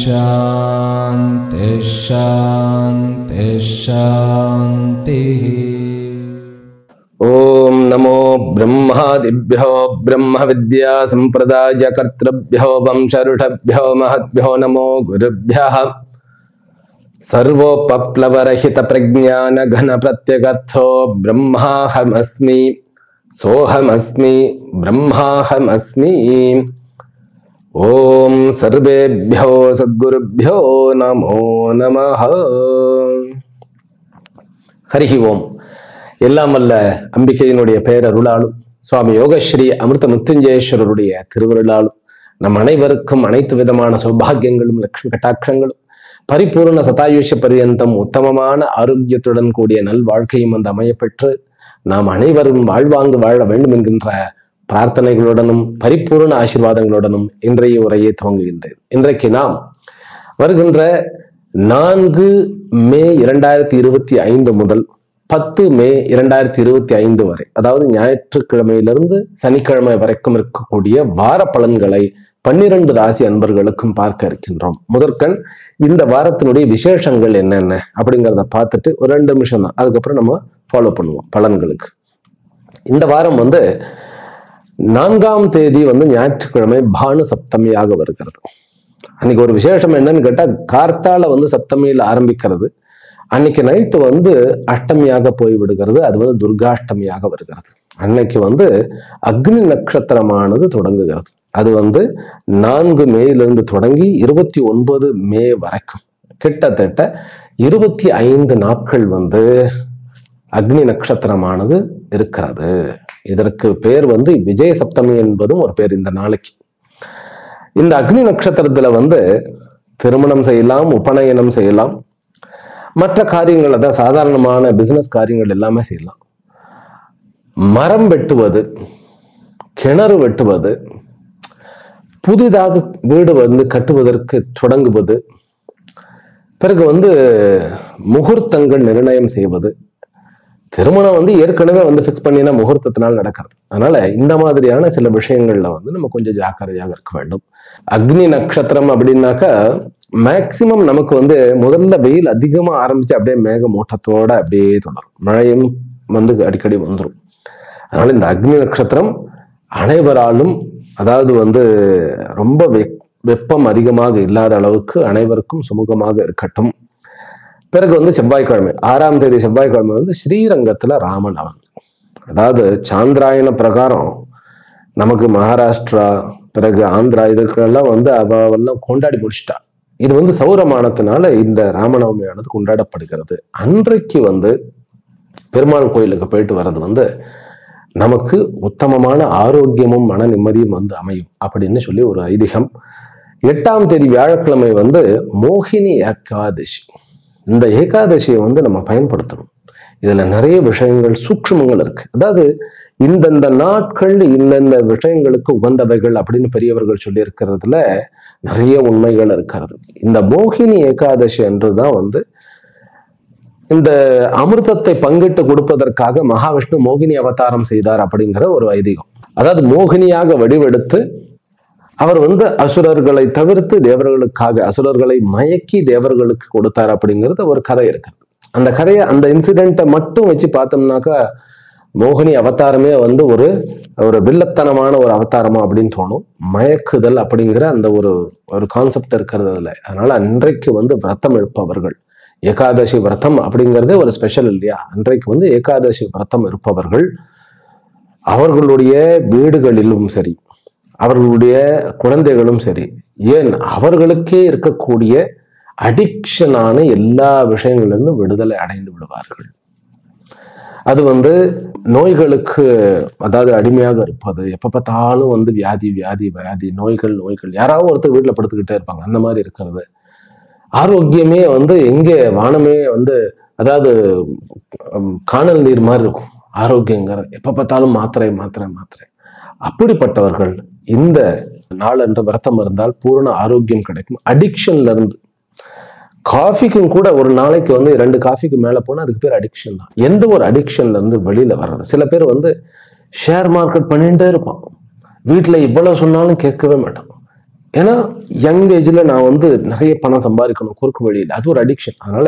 शांति शांति शांति। ओम नमो ब्रह्मादिभ्यो ब्रह्म विद्या संप्रदाय कर्तृभ्यो वंशऋषभ्यो महद्भ्यो नमो गुरुभ्यः। सर्वोपप्लवरहित प्रज्ञान घन प्रत्यगर्थो ब्रह्माहमस्मि सोहमस्मि ब्रह्माहमस्मि। ओम सर्वेभ्यो सद्गुरुभ्यो नमो नमः। हरि ओम। எல்லாம் வல்ல அம்பிகையினுடைய பேரருளாலும் சுவாமி யோகஸ்ரீ அமிர்த முத்துஞ்சேஸ்வரருடைய திருவருளாலும் நம் அனைவருக்கும் அனைத்து விதமான சௌபாகியங்களும் லட்சுமி கட்டாட்சங்களும் பரிபூர்ண சதாயுஷ பரியந்தம் உத்தமமான ஆரோக்கியத்துடன் கூடிய நல் வாழ்க்கையும் அந்த அமையப்பெற்று நாம் அனைவரும் வாழ்வாங்கு வாழ வேண்டும் என்கின்ற பிரார்த்தனைகளுடனும் பரிபூர்ண ஆசீர்வாதங்களுடனும் இன்றைய உரையை துவங்குகின்றேன். இன்றைக்கு நாம் வருகின்ற 4 மே 2025 முதல் 10 மே 2025 வரை, அதாவது ஞாயிற்றுக்கிழமையிலிருந்து சனிக்கிழமை வரைக்கும் இருக்கக்கூடிய வார பலன்களை 12 ராசி அன்பர்களுக்கும் பார்க்க இருக்கின்றோம். முதற்கண் இந்த வாரத்தினுடைய விசேஷங்கள் என்னென்ன அப்படிங்கிறத பார்த்துட்டு ஒரு 2 நிமிஷம் தான், அதுக்கப்புறம் நம்ம ஃபாலோ பண்ணுவோம் பலன்களுக்கு. இந்த வாரம் 4ஆம் தேதி ஞாயிற்றுக்கிழமை பானு சப்தமியாக வருகிறது. அன்னைக்கு ஒரு விசேஷம் என்னன்னு கேட்டா, கார்த்தால சப்தமியில ஆரம்பிக்கிறது, அன்னைக்கு நைட்டு அஷ்டமியாக போய் விடுகிறது. அது துர்காஷ்டமியாக வருகிறது. அன்னைக்கு அக்னி நட்சத்திரமானது தொடங்குகிறது. அது 4 மேயிலிருந்து தொடங்கி 29 மே வரைக்கும் கிட்டத்தட்ட 25 நாட்கள் அக்னி நட்சத்திரமானது இருக்கிறது. இதற்கு பேர் விஜய சப்தமி என்பதும் ஒரு பேர் இந்த நாளைக்கு. இந்த அக்னி நட்சத்திரத்துல திருமணம் செய்யலாம், உபநயனம் செய்யலாம், மற்ற காரியங்கள், அதான் சாதாரணமான பிசினஸ் காரியங்கள் எல்லாமே செய்யலாம். மரம் வெட்டுவது, கிணறு வெட்டுவது, புதிதாக வீடு கட்டுவதற்கு தொடங்குவது, பிறகு முகூர்த்தங்கள் நிர்ணயம் செய்வது, திருமணம் ஏற்கனவே ஃபிக்ஸ் பண்ணினா முகூர்த்தத்தினால் நடக்கிறது. அதனால இந்த மாதிரியான சில விஷயங்கள்ல நம்ம கொஞ்சம் ஜாக்கிரதையாக இருக்க வேண்டும். அக்னி நட்சத்திரம் அப்படின்னாக்கா மேக்சிமம் நமக்கு முதல்ல வெயில் அதிகமா ஆரம்பிச்சு அப்படியே மேகமூட்டத்தோட அப்படியே தொடரும், மழையும் அடிக்கடி வந்துடும். அதனால இந்த அக்னி நட்சத்திரம் அனைவராலும், அதாவது ரொம்ப வெப்பம் அதிகமாக இல்லாத அளவுக்கு அனைவருக்கும் சுமூகமாக இருக்கட்டும். பிறகு செவ்வாய்க்கிழமை 6ஆம் தேதி செவ்வாய்க்கிழமை ஸ்ரீரங்கத்துல ராமநவமி. அதாவது சாந்திராயண பிரகாரம் நமக்கு மகாராஷ்டிரா பிறகு ஆந்திரா இதுக்கெல்லாம் அவெல்லாம் கொண்டாடி முடிச்சிட்டா. இது சௌரமானத்தினால இந்த ராமநவமியானது கொண்டாடப்படுகிறது. அன்றைக்கு பெருமாள் கோயிலுக்கு போயிட்டு வர்றது நமக்கு உத்தமமான ஆரோக்கியமும் மன நிம்மதியும் அமையும் அப்படின்னு சொல்லி ஒரு ஐதீகம். 8ஆம் தேதி வியாழக்கிழமை மோகினி ஏகாதசி. இந்த ஏகாதசியை நம்ம பயன்படுத்தணும். இதுல நிறைய விஷயங்கள் சூட்சுமங்கள் இருக்கு. அதாவது இந்தந்த நாட்கள் இந்தந்த விஷயங்களுக்கு உகந்தவைகள் அப்படின்னு பெரியவர்கள் சொல்லி இருக்கிறதுல நிறைய உண்மைகள் இருக்கிறது. இந்த மோகினி ஏகாதசி என்றுதான் இந்த அமிர்தத்தை பங்கிட்டு கொடுப்பதற்காக மகாவிஷ்ணு மோகினி அவதாரம் செய்தார் அப்படிங்கிற ஒரு ஐதீகம். அதாவது மோகினியாக வடிவெடுத்து அவர் அசுரர்களை தவிர்த்து தேவர்களுக்காக, அசுரர்களை மயக்கி தேவர்களுக்கு கொடுத்தார் அப்படிங்கிறது ஒரு கதை இருக்கிறது. அந்த கதையை, அந்த இன்சிடென்ட்டை மட்டும் வச்சு பார்த்தோம்னாக்கா மோகினி அவதாரமே ஒரு வில்லத்தனமான ஒரு அவதாரமா அப்படின்னு தோணும். மயக்குதல் அப்படிங்கிற அந்த ஒரு கான்செப்ட் இருக்கிறது அதுல. அதனால அன்றைக்கு விரதம் இருப்பவர்கள், ஏகாதசி விரதம் அப்படிங்கிறதே ஒரு ஸ்பெஷல் இல்லையா? அன்றைக்கு ஏகாதசி விரதம் இருப்பவர்கள் அவர்களுடைய வீடுகளிலும் சரி, அவர்களுடைய குழந்தைகளும் சரி, ஏன் அவர்களுக்கே இருக்கக்கூடிய அடிக்ஷனான எல்லா விஷயங்களிலிருந்தும் விடுதலை அடைந்து விடுவார்கள். அது நோய்களுக்கு, அதாவது அடிமையாக இருப்பது, எப்ப பார்த்தாலும் வியாதி வியாதி வியாதி, நோய்கள் நோய்கள், யாராவது ஒருத்தர் வீட்டுல படுத்துக்கிட்டே இருப்பாங்க, அந்த மாதிரி இருக்கிறது. ஆரோக்கியமே எங்கே வானமே அதாவது காணல் நீர் மாதிரி இருக்கும் ஆரோக்கியங்கிறது. எப்ப பார்த்தாலும் மாத்திரை மாத்திரை மாத்திரை. அப்படிப்பட்டவர்கள் இந்த நாள் என்று விரதம் இருந்தால் பூரண ஆரோக்கியம் கிடைக்கும். அடிக்ஷன்ல இருந்து காஃபிக்கும் கூட ஒரு நாளைக்கு வந்து 2 காஃபிக்கு மேல போனா அதுக்கு பேர் அடிக்ஷன் தான். எந்த ஒரு அடிக்ஷன்ல இருந்து வெளியில வர்றது. சில பேர் வந்து ஷேர் மார்க்கெட் பண்ணிட்டே இருப்பான், வீட்டுல இவ்வளவு சொன்னாலும் கேட்கவே மாட்டான். ஏன்னா யங் ஏஜ்ல நான் வந்து நிறைய பணம் சம்பாதிக்கணும் குறுக்கு வழியில், அது ஒரு அடிக்ஷன். அதனால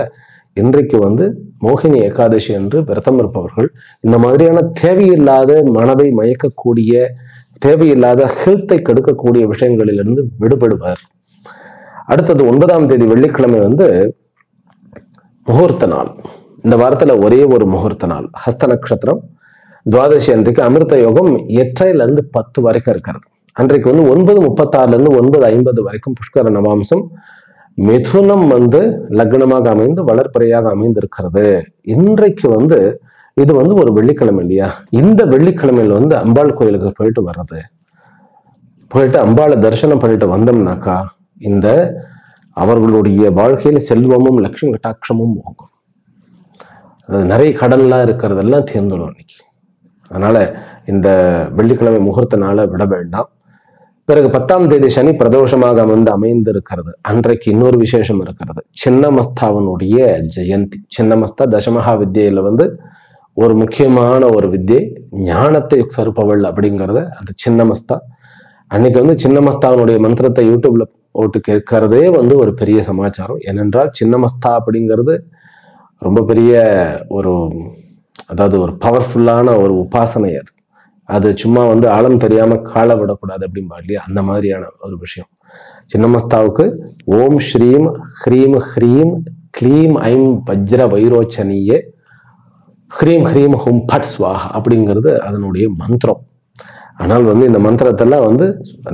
இன்றைக்கு வந்து மோகினி ஏகாதசி என்று விரதம் இருப்பவர்கள் இந்த மாதிரியான தேவையில்லாத மனதை மயக்கக்கூடிய, தேவையில்லாத ஹெல்த்தை கெடுக்கக்கூடிய விஷயங்களிலிருந்து விடுபடுவர். அடுத்தது 9ஆம் தேதி வெள்ளிக்கிழமை வந்து முகூர்த்த நாள். இந்த வாரத்துல ஒரே ஒரு முகூர்த்த நாள், ஹஸ்த நட்சத்திரம், துவாதசி அன்றைக்கு அமிர்த யோகம் 8:00 to 10 வரைக்கும் இருக்கிறது. அன்றைக்கு வந்து 9:36 to 9:50 வரைக்கும் புஷ்கர நவாம்சம். மிதுனம் வந்து லக்னமாக அமைந்து வளர்பிறையாக அமைந்து இருக்கிறது. இன்றைக்கு வந்து இது வந்து ஒரு வெள்ளிக்கிழமை இல்லையா, இந்த வெள்ளிக்கிழமையில வந்து அம்பாள் கோயிலுக்கு போயிட்டு வர்றது, போயிட்டு அம்பாளை தரிசனம் பண்ணிட்டு வந்தோம்னாக்கா இந்த அவர்களுடைய வாழ்க்கையில செல்வமும் லட்சுமி கட்டாட்சமும் போகும். நிறைய கடன்லாம் இருக்கிறதெல்லாம் தீர்ந்துடும் இன்னைக்கு. அதனால இந்த வெள்ளிக்கிழமை முகூர்த்த நாளை விட வேண்டாம். பிறகு 10ஆம் தேதி சனி பிரதோஷமாக அமைந்து இருக்கிறது. அன்றைக்கு இன்னொரு விசேஷம் இருக்கிறது, சின்னமஸ்தாவனுடைய ஜெயந்தி. சின்னமஸ்தா தசமகா வித்யில வந்து ஒரு முக்கியமான ஒரு வித்யை, ஞானத்தை சருப்பவள் அப்படிங்கிறத அந்த சின்னமஸ்தா. அன்னைக்கு வந்து சின்னமஸ்தாவனுடைய மந்திரத்தை யூடியூப்ல போட்டு கேட்கறதே வந்து ஒரு பெரிய சமாச்சாரம். ஏனென்றால் சின்னமஸ்தா அப்படிங்கிறது ரொம்ப பெரிய ஒரு, அதாவது ஒரு பவர்ஃபுல்லான ஒரு உபாசனை. அது சும்மா வந்து ஆழம் தெரியாம கால விடக்கூடாது அப்படின்பா இல்லையா, அந்த மாதிரியான ஒரு விஷயம். சின்னமஸ்தாவுக்கு ஓம் ஸ்ரீம் ஹ்ரீம் ஹ்ரீம் க்ளீம் I'm Vajra வைரோச்சனியே hreem hreem Hum but ஸ்வாஹா அப்படிங்கிறது அதனுடைய மந்திரம். ஆனால் வந்து இந்த மந்திரத்தெல்லாம் வந்து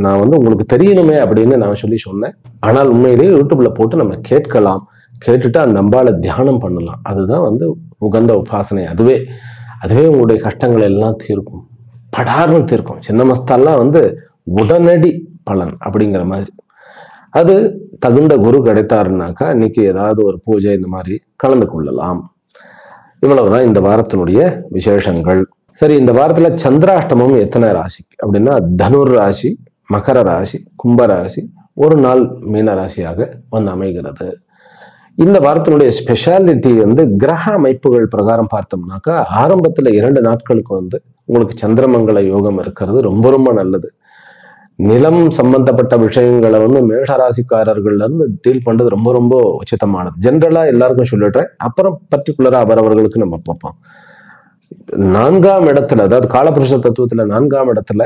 நான் வந்து உங்களுக்கு தெரியணுமே அப்படின்னு நான் சொன்னேன். ஆனால் உண்மையிலேயே யூடியூப்ல போட்டு நம்ம கேட்கலாம், கேட்டுட்டு அந்த அம்பாளை தியானம் பண்ணலாம். அதுதான் வந்து உகந்த உபாசனை. அதுவே உங்களுடைய கஷ்டங்களை எல்லாம் தீர்க்கும், படார்னு தீர்க்கும். சின்னமஸ்தாலாம் வந்து உடனடி பலன் அப்படிங்கிற மாதிரி. அது தகுந்த குரு கிடைத்தாருனாக்கா இன்னைக்கு ஏதாவது ஒரு பூஜை இந்த மாதிரி கலந்து கொள்ளலாம். இவ்வளவுதான் இந்த வாரத்தினுடைய விசேஷங்கள். சரி, இந்த வாரத்துல சந்திராஷ்டமம் எத்தனை ராசிக்கு அப்படின்னா, தனுர் ராசி, மகர ராசி, கும்ப ராசி, ஒரு நாள் மீன ராசியாக வந்து அமைகிறது. இந்த வாரத்தினுடைய ஸ்பெஷாலிட்டி வந்து கிரக அமைப்புகள் பிரகாரம் பார்த்தோம்னாக்கா, ஆரம்பத்துல 2 நாட்களுக்கு வந்து உங்களுக்கு சந்திரமங்கல யோகம் இருக்கிறது, ரொம்ப ரொம்ப நல்லது. நிலம் சம்பந்தப்பட்ட விஷயங்களை வந்து மேஷராசிக்காரர்கள்ல இருந்து டீல் பண்றது ரொம்ப ரொம்ப உச்சிதமானது. ஜென்ரலா எல்லாருக்கும் சொல்லிடுறேன், அப்புறம் பர்டிகுலரா அவரவர்களுக்கு நம்ம பார்ப்போம். 4ஆம் இடத்துல, அதாவது காலபுருஷ தத்துவத்துல 4ஆம் இடத்துல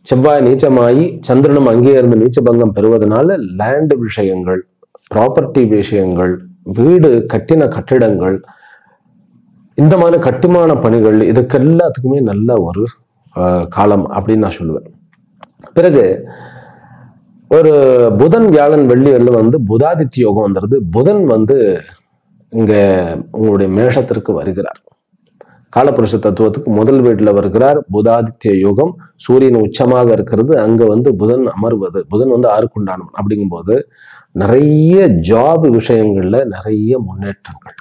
செவ்வாய் நீச்சமாயி சந்திரனும் அங்கே இருந்து நீச்சபங்கம் பெறுவதனால லேண்ட் விஷயங்கள், ப்ராப்பர்ட்டி விஷயங்கள், வீடு கட்டின கட்டிடங்கள், இந்த மாதிரி கட்டுமான பணிகள், இதுக்கு எல்லாத்துக்குமே நல்ல ஒரு காலம் அப்படின்னு நான் சொல்லுவேன். பிறகு ஒரு புதன் வியாழன் வெள்ளி வந்து புதாதித்ய யோகம் வந்துடுது. புதன் வந்து இங்க உங்களுடைய மேஷத்திற்கு வருகிறார். காலபுருஷ தத்துவத்துக்கு முதல் வீட்டுல வருகிறார். புதாதித்ய யோகம், சூரியன் உச்சமாக இருக்கிறது. அங்க வந்து புதன் அமர்வது, புதன் வந்து 6க்கு உண்டானவன். அப்படிங்கும்போது நிறைய ஜாப் விஷயங்கள்ல நிறைய முன்னேற்றங்கள்.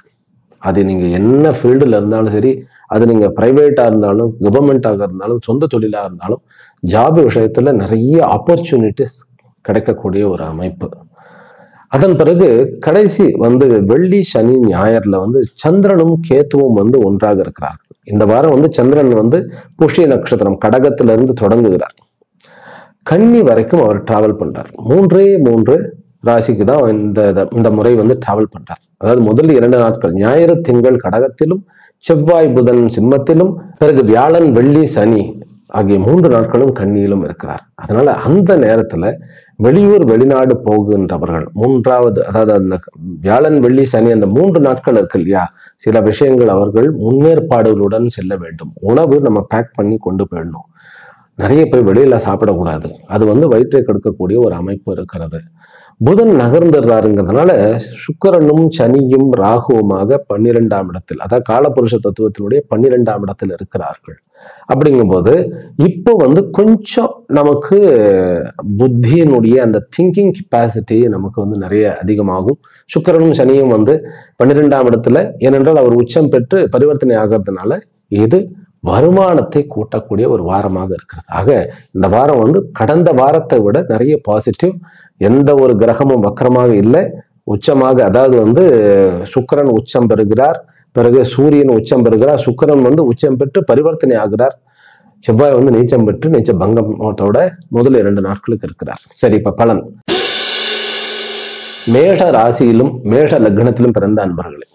அது நீங்க என்ன ஃபீல்டுல இருந்தாலும் சரி, அது நீங்க பிரைவேட்டா இருந்தாலும் கவர்மெண்டாக இருந்தாலும் சொந்த தொழிலாக இருந்தாலும் ஜாப் விஷயத்துல நிறைய ஆப்பர்ச்சுனிட்டிஸ் கிடைக்கக்கூடிய ஒரு அமைப்பு. அதன் பிறகு கடைசி வந்து வெள்ளி சனி ஞாயிறுல வந்து சந்திரனும் கேத்துவும் வந்து ஒன்றாக இருக்கிறார்கள். இந்த வாரம் வந்து சந்திரன் வந்து புஷ்ய நட்சத்திரம் கடகத்துல இருந்து தொடங்குகிறார், கன்னி வரைக்கும் அவர் டிராவல் பண்றார். 3 ராசிக்கு தான் இந்த முறை வந்து டிராவல் பண்றார். அதாவது முதல் 2 நாட்கள் ஞாயிறு திங்கள் கடகத்திலும், செவ்வாய் புதன் சிம்மத்திலும், பிறகு வியாழன் வெள்ளி சனி ஆகிய 3 நாட்களும் கன்னியிலும் இருக்கிறார். அதனால அந்த நேரத்துல வெளியூர் வெளிநாடு போகின்றவர்கள் 3வது, அதாவது அந்த வியாழன் வெள்ளி சனி அந்த 3 நாட்கள் இருக்கு இல்லையா, சில விஷயங்கள் அவர்கள் முன்னேற்பாடுகளுடன் செல்ல வேண்டும். உணவு நம்ம பேக் பண்ணி கொண்டு போயிடணும். நிறைய போய் வெளியில சாப்பிடக்கூடாது, அது வந்து வயிற்றை கெடுக்கக்கூடிய ஒரு அமைப்பு இருக்கிறது. புதன் நகர்ந்துடுறாருங்கிறதுனால சுக்கிரனும் சனியும் ராகுவுமாக 12ஆம் இடத்தில், அதாவது காலபுருஷ தத்துவத்தினுடைய 12ஆம் இடத்தில் இருக்கிறார்கள். அப்படிங்கும்போது இப்போ வந்து கொஞ்சம் நமக்கு புத்தியினுடைய அந்த திங்கிங் கெப்பாசிட்டி நமக்கு வந்து நிறைய அதிகமாகும். சுக்கிரனும் சனியும் வந்து 12ஆம் இடத்துல, ஏனென்றால் அவர் உச்சம் பெற்று பரிவர்த்தனை ஆகிறதுனால இது வருமானத்தை கூட்டக்கூடிய ஒரு வாரமாக இருக்கிறது. ஆக இந்த வாரம் வந்து கடந்த வாரத்தை விட நிறைய பாசிட்டிவ். எந்த ஒரு கிரகமும் வக்கரமாக இல்லை, உச்சமாக, அதாவது வந்து சுக்கிரன் உச்சம் பெறுகிறார், பிறகு சூரியன் உச்சம் பெறுகிறார், சுக்கிரன் வந்து உச்சம் பெற்று பரிவர்த்தனை ஆகிறார், செவ்வாய் வந்து நீச்சம் பெற்று நீச்ச பங்கத்தோட முதல் 2 நாட்களுக்கு இருக்கிறார். சரி, இப்ப பலன். மேஷ ராசியிலும் மேஷ லக்னத்திலும் பிறந்த அன்பர்களே,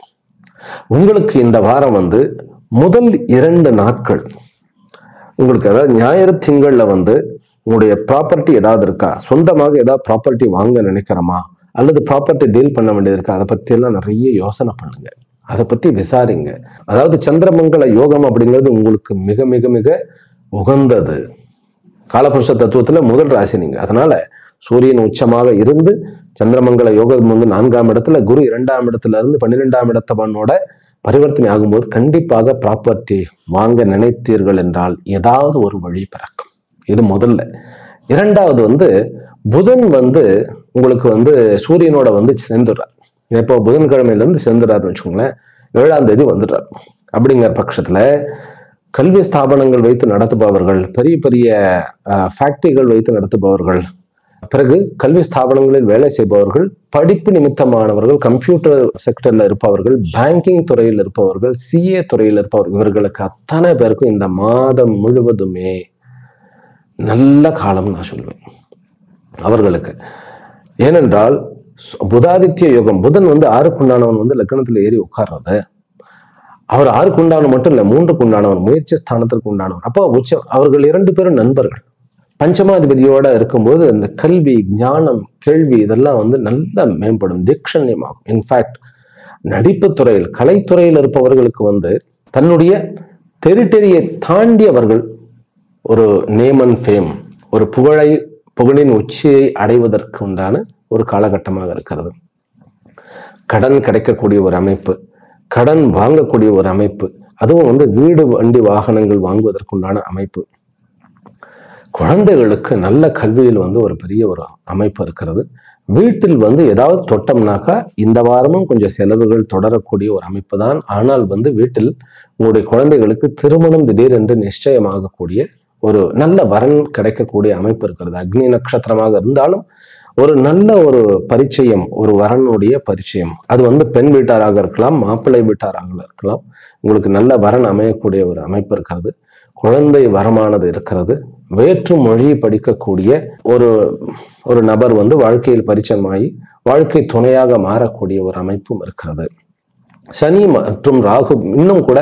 உங்களுக்கு இந்த வாரம் வந்து முதல் 2 நாட்கள் உங்களுக்கு, அதாவது ஞாயிறு திங்கள்ல வந்து உங்களுடைய ப்ராப்பர்ட்டி ஏதாவது இருக்கா, சொந்தமாக ஏதாவது ப்ராப்பர்ட்டி வாங்க நினைக்கிறோமா, அல்லது ப்ராப்பர்ட்டி டீல் பண்ண வேண்டியது இருக்கா, அதை பத்தி எல்லாம் நிறைய யோசனை பண்ணுங்க, அதை பத்தி விசாரிங்க. அதாவது சந்திரமங்கல யோகம் அப்படிங்கிறது உங்களுக்கு மிக மிக மிக உகந்தது. காலபுருஷ தத்துவத்துல முதல் ராசி நீங்க. அதனால சூரியன் உச்சமாக இருந்து சந்திரமங்கல யோகம் வந்து 4ஆம் இடத்துல, குரு 2ஆம் இடத்துல இருந்து 12ஆம் இடத்தவனோட பரிவர்த்தனை ஆகும்போது கண்டிப்பாக ப்ராப்பர்ட்டி வாங்க நினைத்தீர்கள் என்றால் ஏதாவது ஒரு வழி பிறக்கும். இது முதல்ல. 2வது வந்து புதன் வந்து உங்களுக்கு வந்து சூரியனோட வந்து சேர்ந்துடுறார். இப்போ புதன்கிழமையில இருந்து சேர்ந்துடுறாருன்னு வச்சுக்கோங்களேன், 7ஆம் தேதி வந்துடுறார். அப்படிங்கிற பட்சத்துல கல்வி ஸ்தாபனங்கள் வைத்து நடத்துபவர்கள், பெரிய பெரிய ஃபேக்டரிகள் வைத்து நடத்துபவர்கள், பிறகு கல்வி ஸ்தாபனங்களில் வேலை செய்பவர்கள், படிப்பு நிமித்தமானவர்கள், கம்ப்யூட்டர் செக்டர்ல இருப்பவர்கள், பேங்கிங் துறையில் இருப்பவர்கள், சிஏ துறையில் இருப்பவர்கள், இவர்களுக்கு அத்தனை பேருக்கும் இந்த மாதம் முழுவதுமே நல்ல காலம் நான் சொல்வேன் அவர்களுக்கு. ஏனென்றால் புதாதித்ய யோகம், புதன் வந்து 6க்கு உண்டானவன் வந்து லக்னத்துல ஏறி உட்கார்றது, அவர் 6க்கு உண்டானவன் மட்டும் இல்ல, 3க்கு உண்டானவன், முயற்சி ஸ்தானத்திற்கு உண்டானவன். அப்போ உச்சம், அவர்கள் 2 பேரும் நண்பர்கள். பஞ்சமாதிபதியோட இருக்கும்போது அந்த கல்வி, ஞானம், கேள்வி இதெல்லாம் வந்து நல்லா மேம்படும், தீக்ஷண்யமாகும். இன்ஃபேக்ட் நடிப்பு துறையில், கலைத்துறையில் இருப்பவர்களுக்கு வந்து தன்னுடைய டெரிட்டரியை தாண்டி அவர்கள் ஒரு நேம் அண்ட் ஃபேம், ஒரு புகழின் உச்சியை அடைவதற்கு உண்டான ஒரு காலகட்டமாக இருக்கிறது. கடன் கிடைக்கக்கூடிய ஒரு அமைப்பு, கடன் வாங்கக்கூடிய ஒரு அமைப்பு, அதுவும் வந்து வீடு வண்டி வாகனங்கள் வாங்குவதற்குண்டான அமைப்பு. குழந்தைகளுக்கு நல்ல கல்வியில் வந்து ஒரு பெரிய ஒரு அமைப்பு இருக்கிறது. வீட்டில் வந்து ஏதாவது தொட்டம்னாக்கா இந்த வாரமும் கொஞ்சம் செலவுகள் தொடரக்கூடிய ஒரு அமைப்பு தான். ஆனால் வந்து வீட்டில் உங்களுடைய குழந்தைகளுக்கு திருமணம் திடீரென்று நிச்சயமாகக்கூடிய ஒரு நல்ல வரன் கிடைக்கக்கூடிய அமைப்பு இருக்கிறது. அக்னி நட்சத்திரமாக இருந்தாலும் ஒரு நல்ல ஒரு பரிச்சயம், ஒரு வரனுடைய பரிச்சயம், அது வந்து பெண் வீட்டாராக இருக்கலாம், மாப்பிள்ளை வீட்டாராக இருக்கலாம், உங்களுக்கு நல்ல வரன் அமையக்கூடிய ஒரு அமைப்பு இருக்கிறது. குழந்தை வரமானது இருக்கிறது. வேற்று மொழி படிக்கக்கூடிய ஒரு நபர் வந்து வாழ்க்கையில் பரிச்சயமாகி வாழ்க்கை துணையாக மாறக்கூடிய ஒரு அமைப்பும் இருக்கிறது. சனி மற்றும் ராகு இன்னும் கூட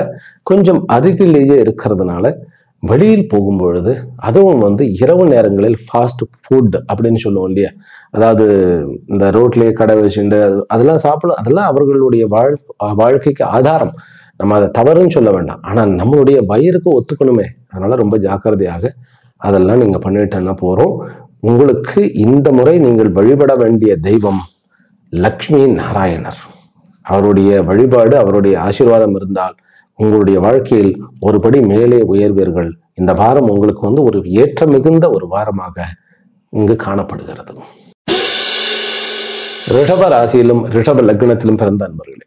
கொஞ்சம் அருகிலேயே இருக்கிறதுனால வெளியில் போகும்பொழுது, அதுவும் வந்து இரவு நேரங்களில் ஃபாஸ்ட் ஃபுட் அப்படின்னு சொல்லுவோம் இல்லையா, அதாவது இந்த ரோட்லேயே கடை வச்சுட்டு அதெல்லாம் சாப்பிடும், அதெல்லாம் அவர்களுடைய வாழ்க்கைக்கு ஆதாரம். நம்ம அதை தவறுன்னு சொல்ல வேண்டாம், ஆனால் நம்மளுடைய வயிறுக்கு ஒத்துக்கணுமே. அதனால ரொம்ப ஜாக்கிரதையாக அதெல்லாம் நீங்க பண்ணிட்டேன்னா போறோம். உங்களுக்கு இந்த முறை நீங்கள் வழிபட வேண்டிய தெய்வம் லக்ஷ்மி நாராயணர். அவருடைய வழிபாடு, அவருடைய ஆசீர்வாதம் இருந்தால் உங்களுடைய வாழ்க்கையில் ஒருபடி மேலே உயர்வீர்கள். இந்த வாரம் உங்களுக்கு வந்து ஒரு ஏற்ற மிகுந்த ஒரு வாரமாக இங்கு காணப்படுகிறது. ரிஷப ராசியிலும் ரிஷப லக்னத்திலும் பிறந்த அன்பர்களே,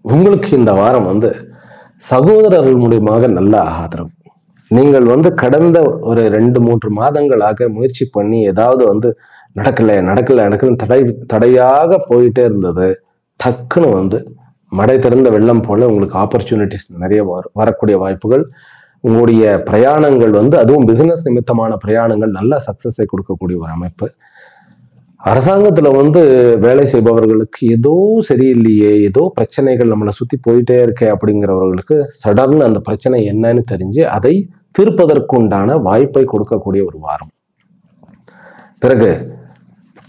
உங்களுக்கு இந்த வாரம் வந்து சகோதரர்கள் மூலியமாக நல்ல ஆதரவு. நீங்கள் வந்து கடந்த ஒரு 2-3 மாதங்களாக முயற்சி பண்ணி ஏதாவது வந்து நடக்கல தடையாக போயிட்டே இருந்தது. டக்குன்னு வந்து மடை திறந்த வெள்ளம் போல உங்களுக்கு ஆப்பர்ச்சுனிட்டிஸ் நிறைய வரக்கூடிய வாய்ப்புகள். உங்களுடைய பிரயாணங்கள் வந்து, அதுவும் பிசினஸ் நிமித்தமான பிரயாணங்கள் நல்ல சக்சஸை கொடுக்கக்கூடிய ஒரு அமைப்பு. அரசாங்கத்துல வந்து வேலை செய்பவர்களுக்கு ஏதோ சரியில்லையே, ஏதோ பிரச்சனைகள் நம்மளை சுத்தி போயிட்டே இருக்கே அப்படிங்கிறவர்களுக்கு சடர்னு அந்த பிரச்சனை என்னன்னு தெரிஞ்சு அதை தீர்ப்பதற்குண்டான வாய்ப்பை கொடுக்கக்கூடிய ஒரு வாரம். பிறகு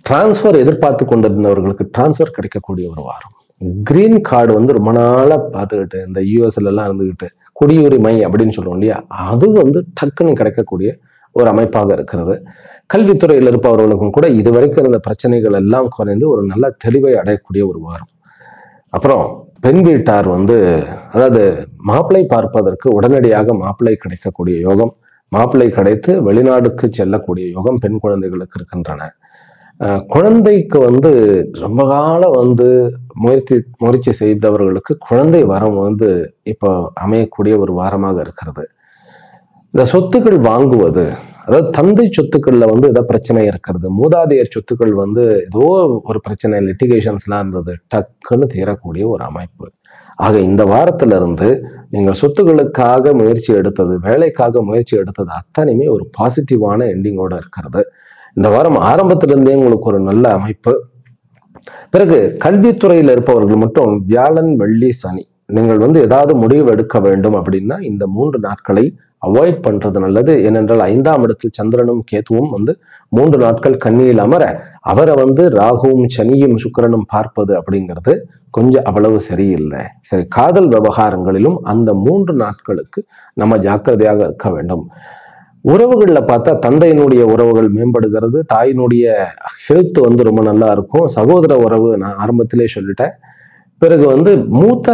டிரான்ஸ்பர் எதிர்பார்த்து கொண்டிருந்தவர்களுக்கு டிரான்ஸ்பர் கிடைக்கக்கூடிய ஒரு வாரம். கிரீன் கார்டு வந்து ரொம்ப நாளா பார்த்துக்கிட்டு இந்த யூஎஸ்ல எல்லாம் இருந்துகிட்டு குடியுரிமை அப்படின்னு சொல்லுவோம் இல்லையா, அது வந்து டக்குன்னு கிடைக்கக்கூடிய ஒரு அமைப்பாக இருக்கிறது. கல்வித்துறையில் இருப்பவர்களுக்கும் கூட இதுவரைக்கும் இருந்த பிரச்சனைகள் எல்லாம் குறைந்து ஒரு நல்ல தெளிவை அடையக்கூடிய ஒரு வாரம். அப்புறம் பெண் வீட்டார் வந்து, அதாவது மாப்பிள்ளை பார்ப்பதற்கு உடனடியாக மாப்பிள்ளை கிடைக்கக்கூடிய யோகம், மாப்பிள்ளை கிடைத்து வெளிநாடுக்கு செல்லக்கூடிய யோகம் பெண் குழந்தைகளுக்கு இருக்கின்றன. குழந்தைக்கு வந்து ரொம்ப காலம் வந்து முயற்சி செய்தவர்களுக்கு குழந்தை வரம் வந்து இப்போ அமையக்கூடிய ஒரு வாரமாக இருக்கிறது. இந்த சொத்துக்கள் வாங்குவது, அதாவது தந்தை சொத்துக்கள்ல வந்து ஏதோ பிரச்சனை இருக்கிறது, மூதாதையர் சொத்துக்கள் வந்து ஏதோ ஒரு பிரச்சனை லிட்டிகேஷன்ஸ்லாம் இருந்தது, டக்குன்னு தீரக்கூடிய ஒரு அமைப்பு. ஆக இந்த வாரத்துல இருந்து நீங்கள் சொத்துக்களுக்காக முயற்சி எடுத்தது, வேலைக்காக முயற்சி எடுத்தது அத்தனையுமே ஒரு பாசிட்டிவான எண்டிங்கோட இருக்கிறது. இந்த வாரம் ஆரம்பத்திலிருந்தே உங்களுக்கு ஒரு நல்ல அமைப்பு. பிறகு கல்வித்துறையில் இருப்பவர்கள் மட்டும் வியாழன் வெள்ளி சனி நீங்கள் வந்து ஏதாவது முடிவு எடுக்க வேண்டும் அப்படின்னா இந்த 3 நாட்களை அவாய்ட் பண்றது நல்லது. ஏனென்றால் 5ஆம் இடத்தில் சந்திரனும் கேதுவும் வந்து 3 நாட்கள் கன்னியில் அமர அவரை வந்து ராகுவும் சனியும் சுக்கிரனும் பார்ப்பது அப்படிங்கிறது கொஞ்சம் அவ்வளவு சரியில்லை. சரி, காதல் விவகாரங்களிலும் அந்த 3 நாட்களுக்கு நம்ம ஜாக்கிரதையாக இருக்க வேண்டும். உறவுகள்ல பார்த்தா தந்தையினுடைய உறவுகள் மேம்படுகிறது, தாயினுடைய ஹெல்த் வந்து ரொம்ப நல்லா இருக்கும், சகோதர உறவு நான் ஆரம்பத்திலே சொல்லிட்டேன். பிறகு வந்து மூத்த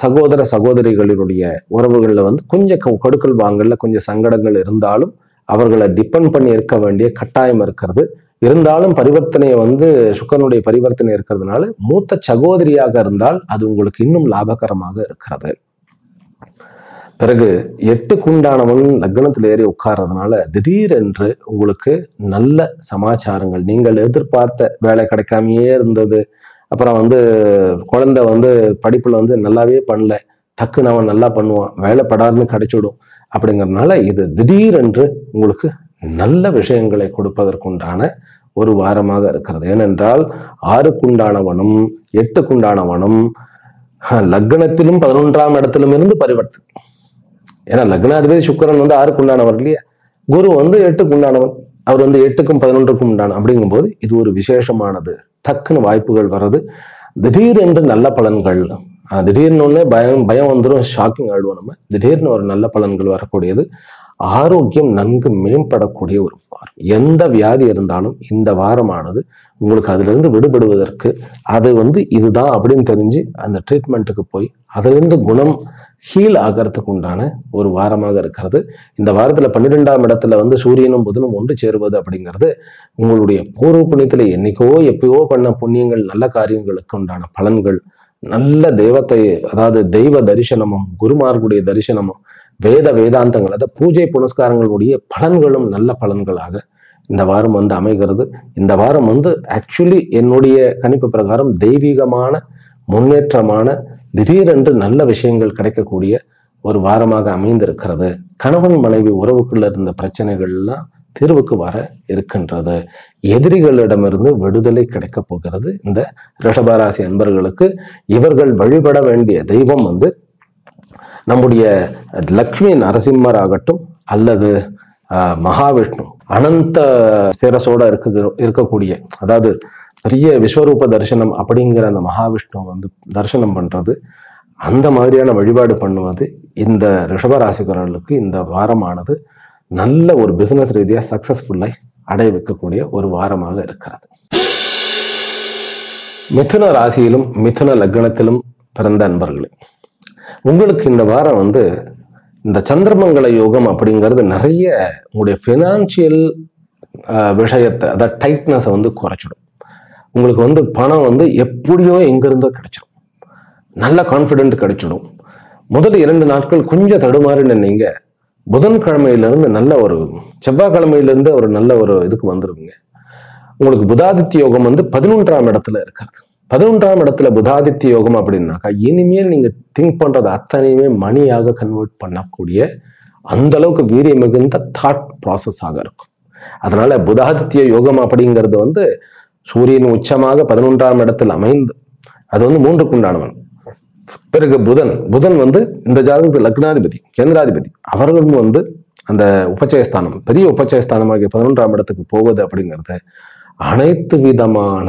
சகோதர சகோதரிகளினுடைய உறவுகள்ல வந்து கொஞ்சம் கொடுக்கல் வாங்கல கொஞ்சம் சங்கடங்கள் இருந்தாலும் அவர்களை டிபெண்ட் பண்ணி இருக்க வேண்டிய கட்டாயம் இருக்கிறது. இருந்தாலும் பரிவர்த்தனையை வந்து சுக்கரனுடைய பரிவர்த்தனை இருக்கிறதுனால மூத்த சகோதரியாக இருந்தால் அது உங்களுக்கு இன்னும் லாபகரமாக இருக்கிறது. பிறகு 8க்கு உண்டானவன் லக்னத்தில் ஏறி உட்கார்றதுனால திடீரென்று உங்களுக்கு நல்ல சமாச்சாரங்கள், நீங்கள் எதிர்பார்த்த வேலை கிடைக்காமையே இருந்தது, அப்புறம் வந்து குழந்தை வந்து படிப்புல வந்து நல்லாவே பண்ணல, டக்குன்னு அவன் நல்லா பண்ணுவான், வேலை படாதுன்னு கிடைச்சிடும் அப்படிங்கிறதுனால இது திடீரென்று உங்களுக்கு நல்ல விஷயங்களை கொடுப்பதற்குண்டான ஒரு வாரமாக இருக்கிறது. ஏனென்றால் 6க்குண்டானவனும் 8க்குண்டானவனும் லக்னத்திலும் 11ஆம் இடத்திலும் இருந்து பரிவர்த்தனை. ஏன்னா லக்னாதிபதி சுக்கிரன் வந்து 6க்குண்டானவர் இல்லையா, குரு வந்து 8க்குண்டானவன், அவர் வந்து 8க்கும் 11க்கும் உண்டான அப்படிங்கும்போது இது ஒரு விசேஷமானது. டக்குன்னு வாய்ப்புகள் வர்றது, திடீரென்று நல்ல பலன்கள், திடீர்னு ஒன்னே பயம் வந்துடும், ஷாக்கிங் ஆயிடுவோம் நம்ம. திடீர்னு ஒரு நல்ல பலன்கள் வரக்கூடியது. ஆரோக்கியம் நன்கு மேம்படக்கூடிய ஒரு வாரம். எந்த வியாதி இருந்தாலும் இந்த வாரமானது உங்களுக்கு அதுல இருந்து விடுபடுவதற்கு அது வந்து இதுதான் அப்படின்னு தெரிஞ்சு அந்த ட்ரீட்மெண்ட்டுக்கு போய் அதுல இருந்து குணம் ஹீல் ஆகிறதுக்கு உண்டான ஒரு வாரமாக இருக்கிறது. இந்த வாரத்துல 12ஆம் இடத்துல வந்து சூரியனும் புதனும் ஒன்று சேருவது அப்படிங்கிறது உங்களுடைய பூர்வ புண்ணியத்துல என்னைக்கோ எப்பயோ பண்ண புண்ணியங்கள் நல்ல காரியங்களுக்கு உண்டான பலன்கள், நல்ல தெய்வத்தை அதாவது தெய்வ தரிசனமும் குருமார்களுடைய தரிசனமும் வேதாந்தங்கள் அதாவது பூஜை புனஸ்காரங்களுடைய பலன்களும் நல்ல பலன்களாக இந்த வாரம் வந்து அமைகிறது. இந்த வாரம் வந்து ஆக்சுவலி என்னுடைய கணிப்பு பிரகாரம் தெய்வீகமான முன்னேற்றமான திடீரென்று நல்ல விஷயங்கள் கிடைக்கக்கூடிய ஒரு வாரமாக அமைந்திருக்கிறது. கணவன் மனைவி உறவுக்குள்ள இருந்த பிரச்சனைகள்லாம் தீர்வுக்கு வர இருக்கின்றது. எதிரிகளிடமிருந்து விடுதலை கிடைக்க போகிறது இந்த ரிஷபராசி அன்பர்களுக்கு. இவர்கள் வழிபட வேண்டிய தெய்வம் வந்து நம்முடைய லக்ஷ்மி நரசிம்மர் ஆகட்டும் அல்லது மகாவிஷ்ணு அனந்த சிரசோட இருக்கக்கூடிய அதாவது பெரிய விஸ்வரூப தரிசனம் அப்படிங்கிற அந்த மகாவிஷ்ணு வந்து தரிசனம் பண்றது, அந்த மாதிரியான வழிபாடு பண்ணுவது இந்த ரிஷபராசிக்காரர்களுக்கு இந்த வாரமானது நல்ல ஒரு பிசினஸ் ரீதியா சக்சஸ்ஃபுல்லாய் அடைய வைக்கக்கூடிய ஒரு வாரமாக இருக்கிறது. மிதுன ராசியிலும் மிதுன லக்னத்திலும் பிறந்த அன்பர்களே, உங்களுக்கு இந்த வாரம் வந்து இந்த சந்திரமங்கல யோகம் அப்படிங்கிறது நிறைய உங்களுடைய ஃபினான்சியல் விஷயத்தை அதாவது டைட்னஸை வந்து குறைச்சிடும். உங்களுக்கு வந்து பணம் வந்து எப்படியோ எங்கிருந்தோ கிடைச்சிடும், நல்ல கான்ஃபிடென்ட் கிடைச்சிடும். முதல் 2 நாட்கள் கொஞ்சம் தடுமாறின நீங்க புதன்கிழமையிலிருந்து நல்ல ஒரு செவ்வாய்க்கிழமையிலிருந்து ஒரு நல்ல ஒரு இதுக்கு வந்துருவீங்க. உங்களுக்கு புதாதித்ய யோகம் வந்து 11ஆம் இடத்துல இருக்கிறது. 11ஆம் இடத்துல புதாதித்ய யோகம் அப்படின்னாக்கா இனிமேல் நீங்க திங்க் பண்றது அத்தனையுமே மணியாக கன்வெர்ட் பண்ணக்கூடிய அந்த அளவுக்கு வீரியம் மிகுந்த தாட் ப்ராசஸாக இருக்கும். அதனால புதாதித்ய யோகம் அப்படிங்கிறது வந்து சூரியன் உச்சமாக 11ஆம் இடத்தில் அமைந்து அது வந்து 3க்குண்டானவன். பிறகு புதன் வந்து இந்த ஜாதகத்தில் லக்னாதிபதி கேந்திராதிபதி, அவர்களும் வந்து அந்த உபச்சயஸ்தானம் பெரிய உபச்சயஸ்தானமாகிய 11ஆம் இடத்துக்கு போவது அப்படிங்கிறது அனைத்து விதமான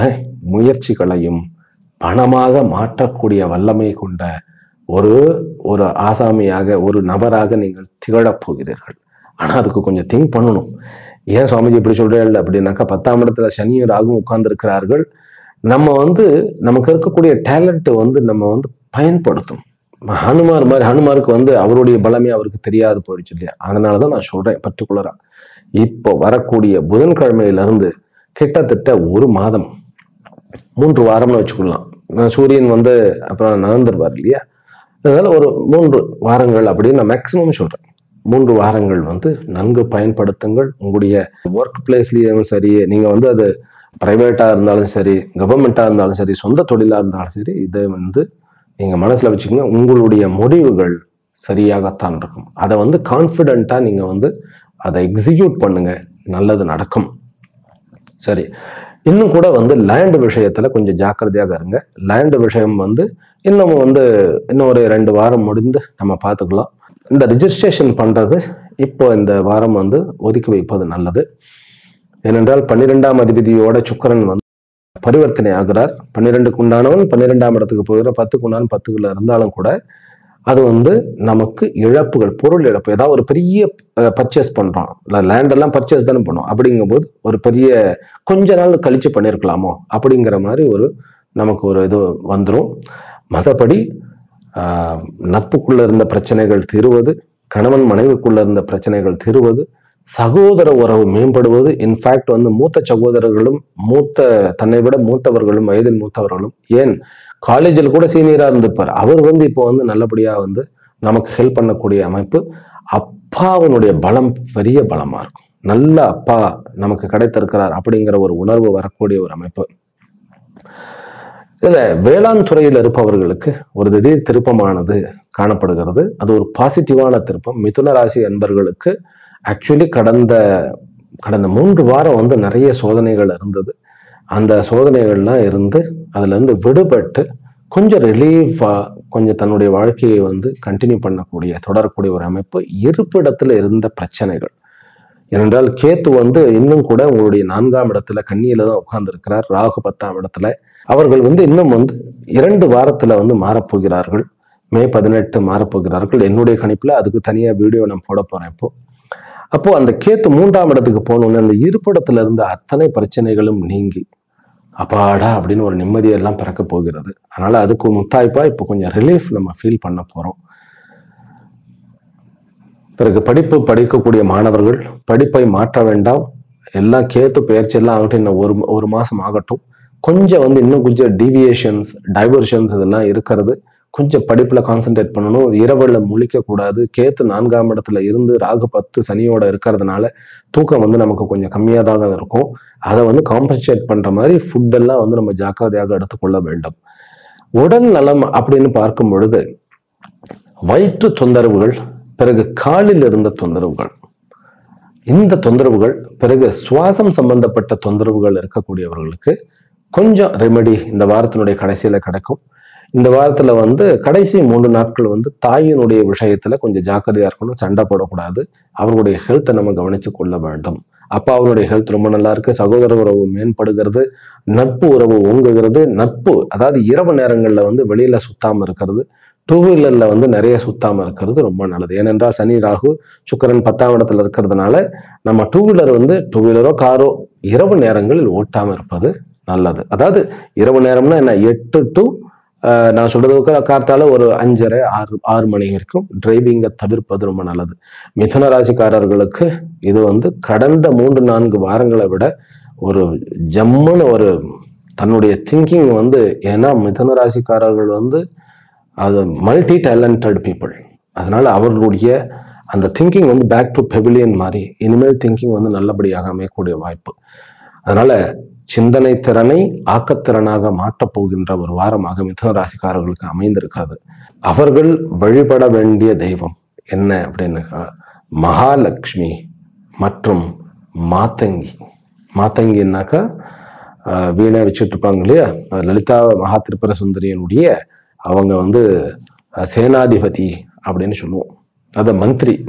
முயற்சிகளையும் பணமாக மாற்றக்கூடிய வல்லமை கொண்ட ஒரு ஆசாமியாக ஒரு நபராக நீங்கள் திகழப் போகிறீர்கள். ஆனா அதுக்கு கொஞ்சம் திங்க் பண்ணணும். ஏன் சுவாமிஜி இப்படி சொல்றேன் அப்படின்னாக்கா 10ஆம் இடத்துல சனியும் ராகும் உட்கார்ந்து இருக்கிறார்கள். நம்ம வந்து நமக்கு இருக்கக்கூடிய டேலண்ட் வந்து நம்ம வந்து பயன்படுத்தும். ஹனுமாருக்கு வந்து அவருடைய பலமே அவருக்கு தெரியாது போயிடுச்சு இல்லையா? அதனாலதான் நான் சொல்றேன் பர்டிகுலரா இப்போ வரக்கூடிய புதன்கிழமையிலிருந்து கிட்டத்தட்ட 1 மாதம் 3 வாரம்னு வச்சுக்கலாம். சூரியன் வந்து அப்புறம் நகர்ந்துருவார் இல்லையா? அதனால ஒரு 3 வாரங்கள் அப்படின்னு நான் மேக்சிமம் சொல்றேன். 3 வாரங்கள் வந்து நன்கு பயன்படுத்துங்கள். உங்களுடைய ஒர்க் பிளேஸ்லயும் சரி, நீங்க வந்து அது பிரைவேட்டா இருந்தாலும் சரி, கவர்மெண்டா இருந்தாலும் சரி, சொந்த தொழிலா இருந்தாலும் சரி, இதை வந்து நீங்க மனசுல வச்சுக்கோங்க. உங்களுடைய முடிவுகள் சரியாகத்தான் இருக்கும். அதை வந்து கான்ஃபிடென்ட்டா நீங்க வந்து அதை எக்ஸிக்யூட் பண்ணுங்க, நல்லது நடக்கும். சரி, இன்னும் கூட வந்து லேண்ட் விஷயத்துல கொஞ்சம் ஜாக்கிரதையாக இருங்க. லேண்ட் விஷயம் வந்து இன்னும் ஒரு 2 வாரம் முடிந்து நம்ம பார்த்துக்கலாம். இந்த ரிஜிஸ்ட்ரேஷன் பண்றது இப்போ இந்த வாரம் வந்து ஒதுக்கி வைப்பது நல்லது. ஏனென்றால் 12ஆம் அதிபதியோட சுக்கிரன் வந்து பரிவர்த்தனை ஆகிறார். 12க்கு உண்டானவன் 12ஆம் இடத்துக்கு போகிற, 10க்கு உண்டான 10க்குள்ள இருந்தாலும் கூட அது வந்து நமக்கு இழப்புகள், பொருள் இழப்பு. ஏதாவது ஒரு பெரிய பர்ச்சேஸ் பண்றோம், லேண்ட் எல்லாம் பர்ச்சேஸ் தானே பண்ணோம். அப்படிங்கும் போது ஒரு பெரிய கொஞ்ச நாள் கழிச்சு பண்ணிருக்கலாமோ அப்படிங்கிற மாதிரி நமக்கு ஒரு இது வந்துடும். மற்றபடி நட்புக்குள்ள இருந்த பிரச்சனைகள் தீருவது, கணவன் மனைவிக்குள்ள இருந்த பிரச்சனைகள் தீருவது, சகோதர உறவு மேம்படுவது. இன்ஃபேக்ட் வந்து மூத்த சகோதரர்களும் தன்னை விட மூத்தவர்களும், வயதில் மூத்தவர்களும், ஏன் காலேஜில் கூட சீனியரா இருந்திருப்பார், அவர் வந்து இப்போ வந்து நல்லபடியா வந்து நமக்கு ஹெல்ப் பண்ணக்கூடிய அமைப்பு. அப்பாவினுடைய பலம் பெரிய பலமா இருக்கும். நல்ல அப்பா நமக்கு கிடைத்திருக்கிறார் அப்படிங்கிற ஒரு உணர்வு வரக்கூடிய ஒரு அமைப்பு. இதுல வேளாண் துறையில் இருப்பவர்களுக்கு ஒரு திடீர் திருப்பமானது காணப்படுகிறது. அது ஒரு பாசிட்டிவான திருப்பம். மிதுன ராசி அன்பர்களுக்கு ஆக்சுவலி கடந்த 3 வாரம் வந்து நிறைய சோதனைகள் இருந்தது. அந்த சோதனைகள்லாம் இருந்து அதுல இருந்து விடுபட்டு கொஞ்சம் ரிலீஃபா கொஞ்சம் தன்னுடைய வாழ்க்கையை வந்து கண்டினியூ தொடரக்கூடிய ஒரு அமைப்பு. இருப்பிடத்துல இருந்த பிரச்சனைகள், ஏனென்றால் கேத்து வந்து இன்னும் கூட உங்களுடைய 4ஆம் இடத்துல கன்னியில தான் உட்கார்ந்து இருக்கிறார். ராகு 10ஆம் இடத்துல. அவர்கள் வந்து இன்னும் வந்து 2 வாரத்துல வந்து மாறப்போகிறார்கள். மே 18 மாறப்போகிறார்கள். என்னுடைய கணிப்புல அதுக்கு தனியா வீடியோ நான் போட போறேன். அப்போ அந்த கேத்து 3ஆம் இடத்துக்கு போனோம்னு அந்த இருப்பிடத்துல இருந்த அத்தனை பிரச்சனைகளும் நீங்கி அப்பாடா அப்படின்னு ஒரு நிம்மதியெல்லாம் பிறக்க போகிறது. அதனால அதுக்கு முத்தாய்ப்பா இப்போ கொஞ்சம் ரிலீஃப் நம்ம ஃபீல் பண்ண போறோம். பிறகு படிக்கக்கூடிய மாணவர்கள் படிப்பை மாற்ற வேண்டாம். எல்லாம் கேத்து பயிற்சி எல்லாம் ஆகட்டும், இன்னும் ஒரு மாசம் ஆகட்டும். கொஞ்சம் வந்து இன்னும் கொஞ்சம் டீவியேஷன்ஸ், டைவர்ஷன்ஸ் இதெல்லாம் இருக்கிறது. கொஞ்சம் படிப்புல கான்சென்ட்ரேட் பண்ணணும். இரவுல முழிக்க கூடாது. கேத்து 4ஆம் இடத்துல இருந்து ராகு 10 சனியோட இருக்கிறதுனால தூக்கம் வந்து நமக்கு கொஞ்சம் கம்மியாக தான் இருக்கும். அதை வந்து காம்பன்சேட் பண்ற மாதிரி ஃபுட் எல்லாம் வந்து நம்ம ஜாக்கிரதையாக எடுத்துக்கொள்ள வேண்டும். உடல் நலம் அப்படின்னு பார்க்கும் பொழுது வயிற்று தொந்தரவுகள், பிறகு காலில் இருந்த தொந்தரவுகள், இந்த தொந்தரவுகள், பிறகு சுவாசம் சம்பந்தப்பட்ட தொந்தரவுகள் இருக்கக்கூடியவர்களுக்கு கொஞ்சம் ரெமெடி இந்த வாரத்தினுடைய கடைசியில கிடைக்கும். இந்த வாரத்துல வந்து கடைசி 3 நாட்கள் வந்து தாயினுடைய விஷயத்துல கொஞ்சம் ஜாக்கிரதையா இருக்கணும். சண்டை போடக்கூடாது. அவர்களுடைய ஹெல்த்தை நம்ம கவனிச்சு கொள்ள வேண்டும். அப்பா அவருடைய ஹெல்த் ரொம்ப நல்லா இருக்கு. சகோதர உறவு மேம்படுகிறது. நட்பு உறவு ஓங்குகிறது. நட்பு அதாவது இரவு நேரங்கள்ல வந்து வெளியில சுத்தாம இருக்கிறது, 2 வீலர்ல வந்து நிறைய சுத்தாம இருக்கிறது ரொம்ப நல்லது. ஏனென்றால் சனி ராகு சுக்கிரன் 10ஆம் இடத்துல இருக்கிறதுனால நம்ம 2 வீலர் வந்து 2 வீலரோ காரோ இரவு நேரங்களில் ஓட்டாம இருப்பது நல்லது. அதாவது இரவு நேரம்னா என்ன, 8 to நான் சொல்றதுக்கு காத்தால ஒரு 5:30 6 மணி வரைக்கும் டிரைவிங்கை தவிர்ப்பது ரொம்ப நல்லது. மிதுன ராசிக்காரர்களுக்கு இது வந்து கடந்த 3-4 வாரங்களை விட ஒரு ஜம்முன்னு ஒரு தன்னுடைய திங்கிங் வந்து, ஏன்னா மிதுன ராசிக்காரர்கள் வந்து அது மல்டி டேலண்டட் பீப்புள். அதனால அவர்களுடைய அந்த திங்கிங் வந்து பேக் டு பெவிலியன் மாதிரி இனிமேல் திங்கிங் வந்து நல்லபடியாக அமையக்கூடிய வாய்ப்பு. அதனால சிந்தனை திறனை ஆக்கத்திறனாக மாற்றப் போகின்ற ஒரு வாரமாக மிதுன ராசிக்காரர்களுக்கு அமைந்திருக்கிறது. அவர்கள் வழிபட வேண்டிய தெய்வம் என்ன அப்படின்னு, மகாலட்சுமி மற்றும் மாத்தங்கி. மாத்தங்கின்னாக்கா வீணை வச்சுட்டு இருப்பாங்க இல்லையா, லலிதா மகா திரிபுர சுந்தரியனுடைய அவங்க வந்து சேனாதிபதி அப்படின்னு சொல்லுவோம். அதை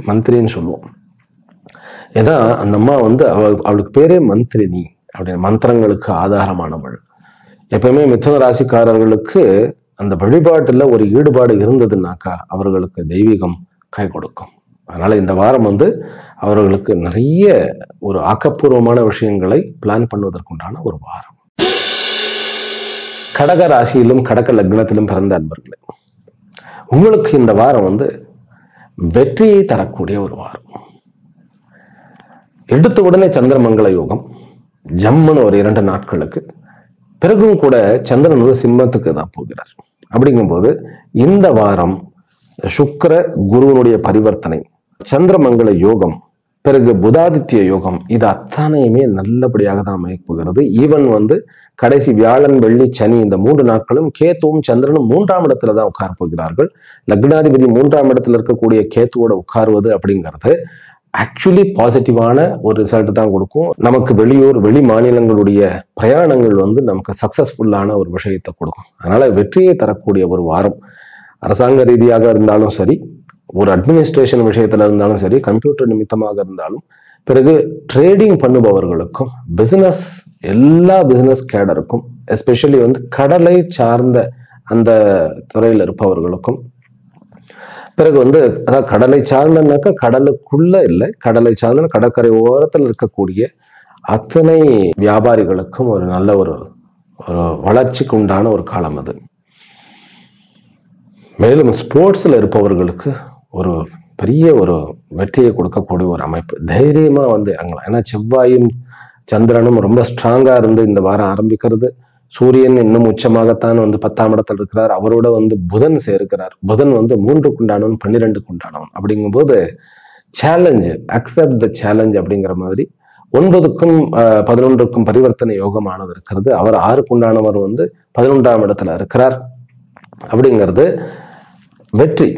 மந்திரின்னு சொல்லுவோம். ஏன்னா அந்த அம்மா வந்து அவளுக்கு பேரே மந்திரினி அப்படின்னு, மந்திரங்களுக்கு ஆதாரமானவள். எப்பவுமே மிதுன ராசிக்காரர்களுக்கு அந்த வழிபாட்டுல ஒரு ஈடுபாடு இருந்ததுன்னாக்கா அவர்களுக்கு தெய்வீகம் கை கொடுக்கும். அதனால இந்த வாரம் வந்து அவர்களுக்கு நிறைய ஒரு ஆக்கப்பூர்வமான விஷயங்களை பிளான் பண்ணுவதற்குண்டான ஒரு வாரம். கடக ராசியிலும் கடக லக்னத்திலும் பிறந்த அன்பர்களே, உங்களுக்கு இந்த வாரம் வந்து வெற்றியை தரக்கூடிய ஒரு வாரம். எடுத்த உடனே சந்திரமங்கல யோகம் ஜம்முன்னு ஒரு 2 நாட்களுக்கு பிறகும் கூட சந்திரன் வந்து சிம்மத்துக்கு தான் போகிறார். அப்படிங்கும்போது இந்த வாரம் சுக்கிர குருவனுடைய பரிவர்த்தனை, சந்திரமங்கல யோகம், பிறகு புதாதித்ய யோகம், இது அத்தனையுமே நல்லபடியாக தான் அமைப்புகிறது. ஈவன் வந்து கடைசி வியாழன் வெள்ளி சனி இந்த 3 நாட்களும் கேத்துவும் சந்திரனும் 3ஆம் இடத்துல தான் உட்கார போகிறார்கள். லக்னாதிபதி 3ஆம் இடத்துல இருக்கக்கூடிய கேத்துவோட உட்காருவது அப்படிங்கிறது ஆக்சுவலி பாசிட்டிவான ஒரு ரிசல்ட் தான் கொடுக்கும். நமக்கு வெளியூர் வெளி மாநிலங்களுடைய பிரயாணங்கள் வந்து நமக்கு சக்சஸ்ஃபுல்லான ஒரு விஷயத்தை கொடுக்கும். அதனால வெற்றியை தரக்கூடிய ஒரு வாரம். அரசாங்க ரீதியாக இருந்தாலும் சரி, ஒரு அட்மினிஸ்ட்ரேஷன் விஷயத்துல இருந்தாலும் சரி, கம்ப்யூட்டர் நிமித்தமாக இருந்தாலும், பிறகு ட்ரேடிங் பண்ணுபவர்களுக்கும், பிசினஸ் எல்லா பிசினஸ் கேடருக்கும், எஸ்பெஷலி வந்து கடலை சார்ந்த அந்த துறையில் இருப்பவர்களுக்கும், பிறகு வந்து அதாவது கடலை சார்ந்தனாக்கா கடலுக்குள்ள இல்லை, கடலை சார்ந்த கடற்கரை ஓரத்தில் இருக்கக்கூடிய அத்தனை வியாபாரிகளுக்கும் ஒரு நல்ல ஒரு வளர்ச்சிக்கு உண்டான ஒரு காலம் அது. மேலும் ஸ்போர்ட்ஸ்ல இருப்பவர்களுக்கு ஒரு பெரிய ஒரு வெற்றியை கொடுக்கக்கூடிய ஒரு அமைப்பு. தைரியமா வந்து இறங்கலாம். ஏன்னா செவ்வாயும் சந்திரனும் ரொம்ப ஸ்ட்ராங்கா இருந்து இந்த வாரம் ஆரம்பிக்கிறது. சூரியன் இன்னும் உச்சமாகத்தான் வந்து 10ஆம் இடத்துல இருக்கிறார். அவரோட வந்து புதன் சேர்க்கிறார். புதன் வந்து 3க்கு உண்டானவன் 12க்கு உண்டானவன். அப்படிங்கும்போது சேலஞ்சு, அக்செப்ட் த சேலஞ்ச் அப்படிங்கிற மாதிரி 9க்கும் 11க்கும் பரிவர்த்தனை யோகமானது இருக்கிறது. அவர் 6க்கு உண்டானவர் வந்து 11ஆம் இடத்துல இருக்கிறார். அப்படிங்கிறது வெற்றி.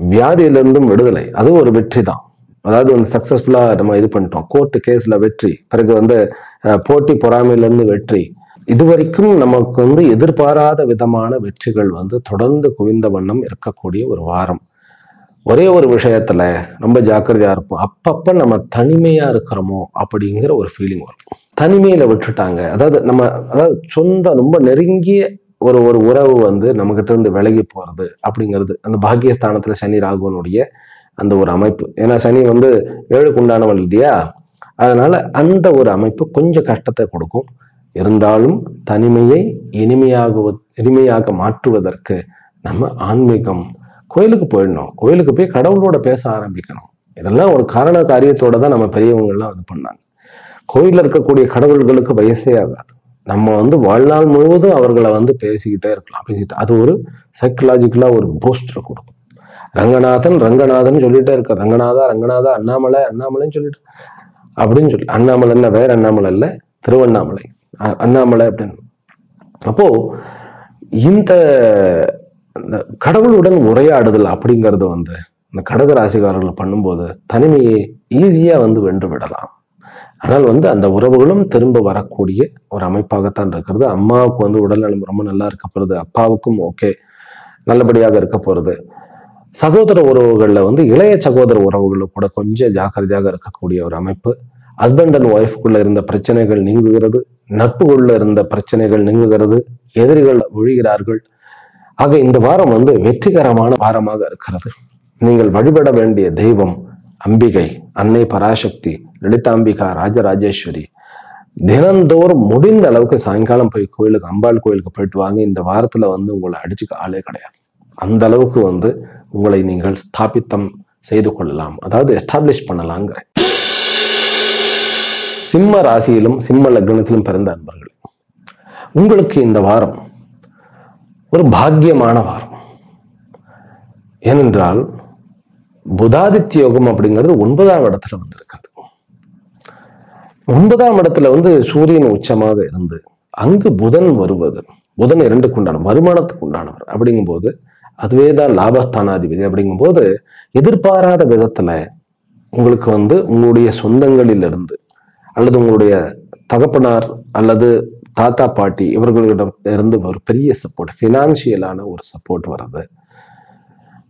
வியாதியிலிருந்தும் விடுதலை, அது ஒரு வெற்றி தான். அதாவது வந்து சக்சஸ்ஃபுல்லா நம்ம இது பண்ணிட்டோம். கோர்ட்டு கேஸ்ல வெற்றி, பிறகு வந்து போட்டி பொறாமையிலிருந்து வெற்றி. இதுவரைக்கும் நமக்கு வந்து எதிர்பாராத விதமான வெற்றிகள் வந்து தொடர்ந்து குவிந்த வண்ணம் இருக்கக்கூடிய ஒரு வாரம். ஒரே ஒரு விஷயத்துல ரொம்ப ஜாக்கிரதையா இருப்போம். அப்பப்ப நம்ம தனிமையா இருக்கிறோமோ அப்படிங்கிற ஒரு ஃபீலிங் வரும். தனிமையில விட்டுட்டாங்க, அதாவது சொந்த ரொம்ப நெருங்கிய ஒரு உறவு வந்து நம்ம கிட்ட இருந்து விலகி போறது அப்படிங்கிறது அந்த பாக்கியஸ்தானத்துல சனி ராகுவனுடைய அந்த ஒரு அமைப்பு. ஏன்னா சனி வந்து 7க்கு உண்டானவன் இல்லையா, அதனால அந்த ஒரு அமைப்பு கொஞ்சம் கஷ்டத்தை கொடுக்கும். இருந்தாலும் தனிமையை இனிமையாக மாற்றுவதற்கு நம்ம ஆன்மீகம், கோயிலுக்கு போயிடணும், கோயிலுக்கு போய் கடவுளோட பேச ஆரம்பிக்கணும். இதெல்லாம் ஒரு காரண காரியத்தோட தான் நம்ம பெரியவங்கள்லாம் இது பண்ணாங்க. கோயிலில் இருக்கக்கூடிய கடவுள்களுக்கு வயசே ஆகாது. நம்ம வந்து வாழ்நாள் முழுவதும் அவர்களை வந்து பேசிக்கிட்டே இருக்கலாம். அது ஒரு சைக்கலாஜிக்கலா ஒரு பூஸ்டர் கொடுக்கும். ரங்கநாதன் சொல்லிட்டே இருக்க, ரங்கநாதா ரங்கநாதா, அண்ணாமலை அண்ணாமலைன்னு சொல்லிட்டு அப்படின்னு சொல்லி, அண்ணாமலைன்னா வேற அண்ணாமலை இல்லை, திருவண்ணாமலை அண்ணாமலை அப்படின்னு. அப்போ இந்த கடவுளுடன் உரையாடுதல் அப்படிங்கிறது வந்து இந்த கடக ராசிக்காரர்கள் பண்ணும்போது தனிமையை ஈஸியா வந்து வென்று விடலாம். ஆனால் வந்து அந்த உறவுகளும் திரும்ப வரக்கூடிய ஒரு அமைப்பாகத்தான் இருக்கிறது. அம்மாவுக்கு வந்து உடல்நலம் ரொம்ப நல்லா இருக்க போறது, அப்பாவுக்கும் ஓகே நல்லபடியாக இருக்க போறது. சகோதர உறவுகள்ல வந்து இளைய சகோதர உறவுகள் கூட கொஞ்சம் ஜாக்கிரதையாக இருக்கக்கூடிய ஒரு அமைப்பு. ஹஸ்பண்ட் அண்ட் ஒய்ஃப்குள்ள இருந்த பிரச்சனைகள் நீங்குகிறது, நட்புக்குள்ள இருந்த பிரச்சனைகள் நீங்குகிறது, எதிரிகள் ஒழிகிறார்கள். ஆக இந்த வாரம் வந்து வெற்றிகரமான வாரமாக இருக்கிறது. நீங்கள் வழிபட வேண்டிய தெய்வம் அம்பிகை, அன்னை பராசக்தி, லலிதாம்பிகா, ராஜராஜேஸ்வரி. தினந்தோறும் முடிந்த அளவுக்கு சாயங்காலம் போய் கோயிலுக்கு, அம்பாள் கோயிலுக்கு போயிட்டு வாங்க. இந்த வாரத்துல வந்து உங்களை அடிச்சுக்க ஆளே கிடையாது. அந்த அளவுக்கு வந்து உங்களை நீங்கள் ஸ்தாபித்தம் செய்து கொள்ளலாம், அதாவது எஸ்டாப்ளிஷ் பண்ணலாங்கிற. சிம்ம ராசியிலும் சிம்ம லக்னத்திலும் பிறந்த அன்பர்கள், உங்களுக்கு இந்த வாரம் ஒரு பாக்கியமான வாரம். ஏனென்றால் புதாதித்ய யோகம் அப்படிங்கிறது 9ஆம் இடத்துல வந்திருக்கிறது. 9ஆம் இடத்துல வந்து சூரியன் உச்சமாக இருந்து அங்கு புதன் வருவது, புதன் 2க்கு உண்டான வருமானத்துக்கு உண்டானவர் அப்படிங்கும்போது, அதுவே தான் லாபஸ்தானாதிபதி. அப்படிங்கும்போது எதிர்பாராத விதத்துல உங்களுக்கு வந்து உங்களுடைய சொந்தங்களிலிருந்து அல்லது உங்களுடைய தகப்பனார் அல்லது தாத்தா பாட்டி இவர்களிடம் இருந்து ஒரு பெரிய சப்போர்ட், பினான்சியலான ஒரு சப்போர்ட் வர்றது.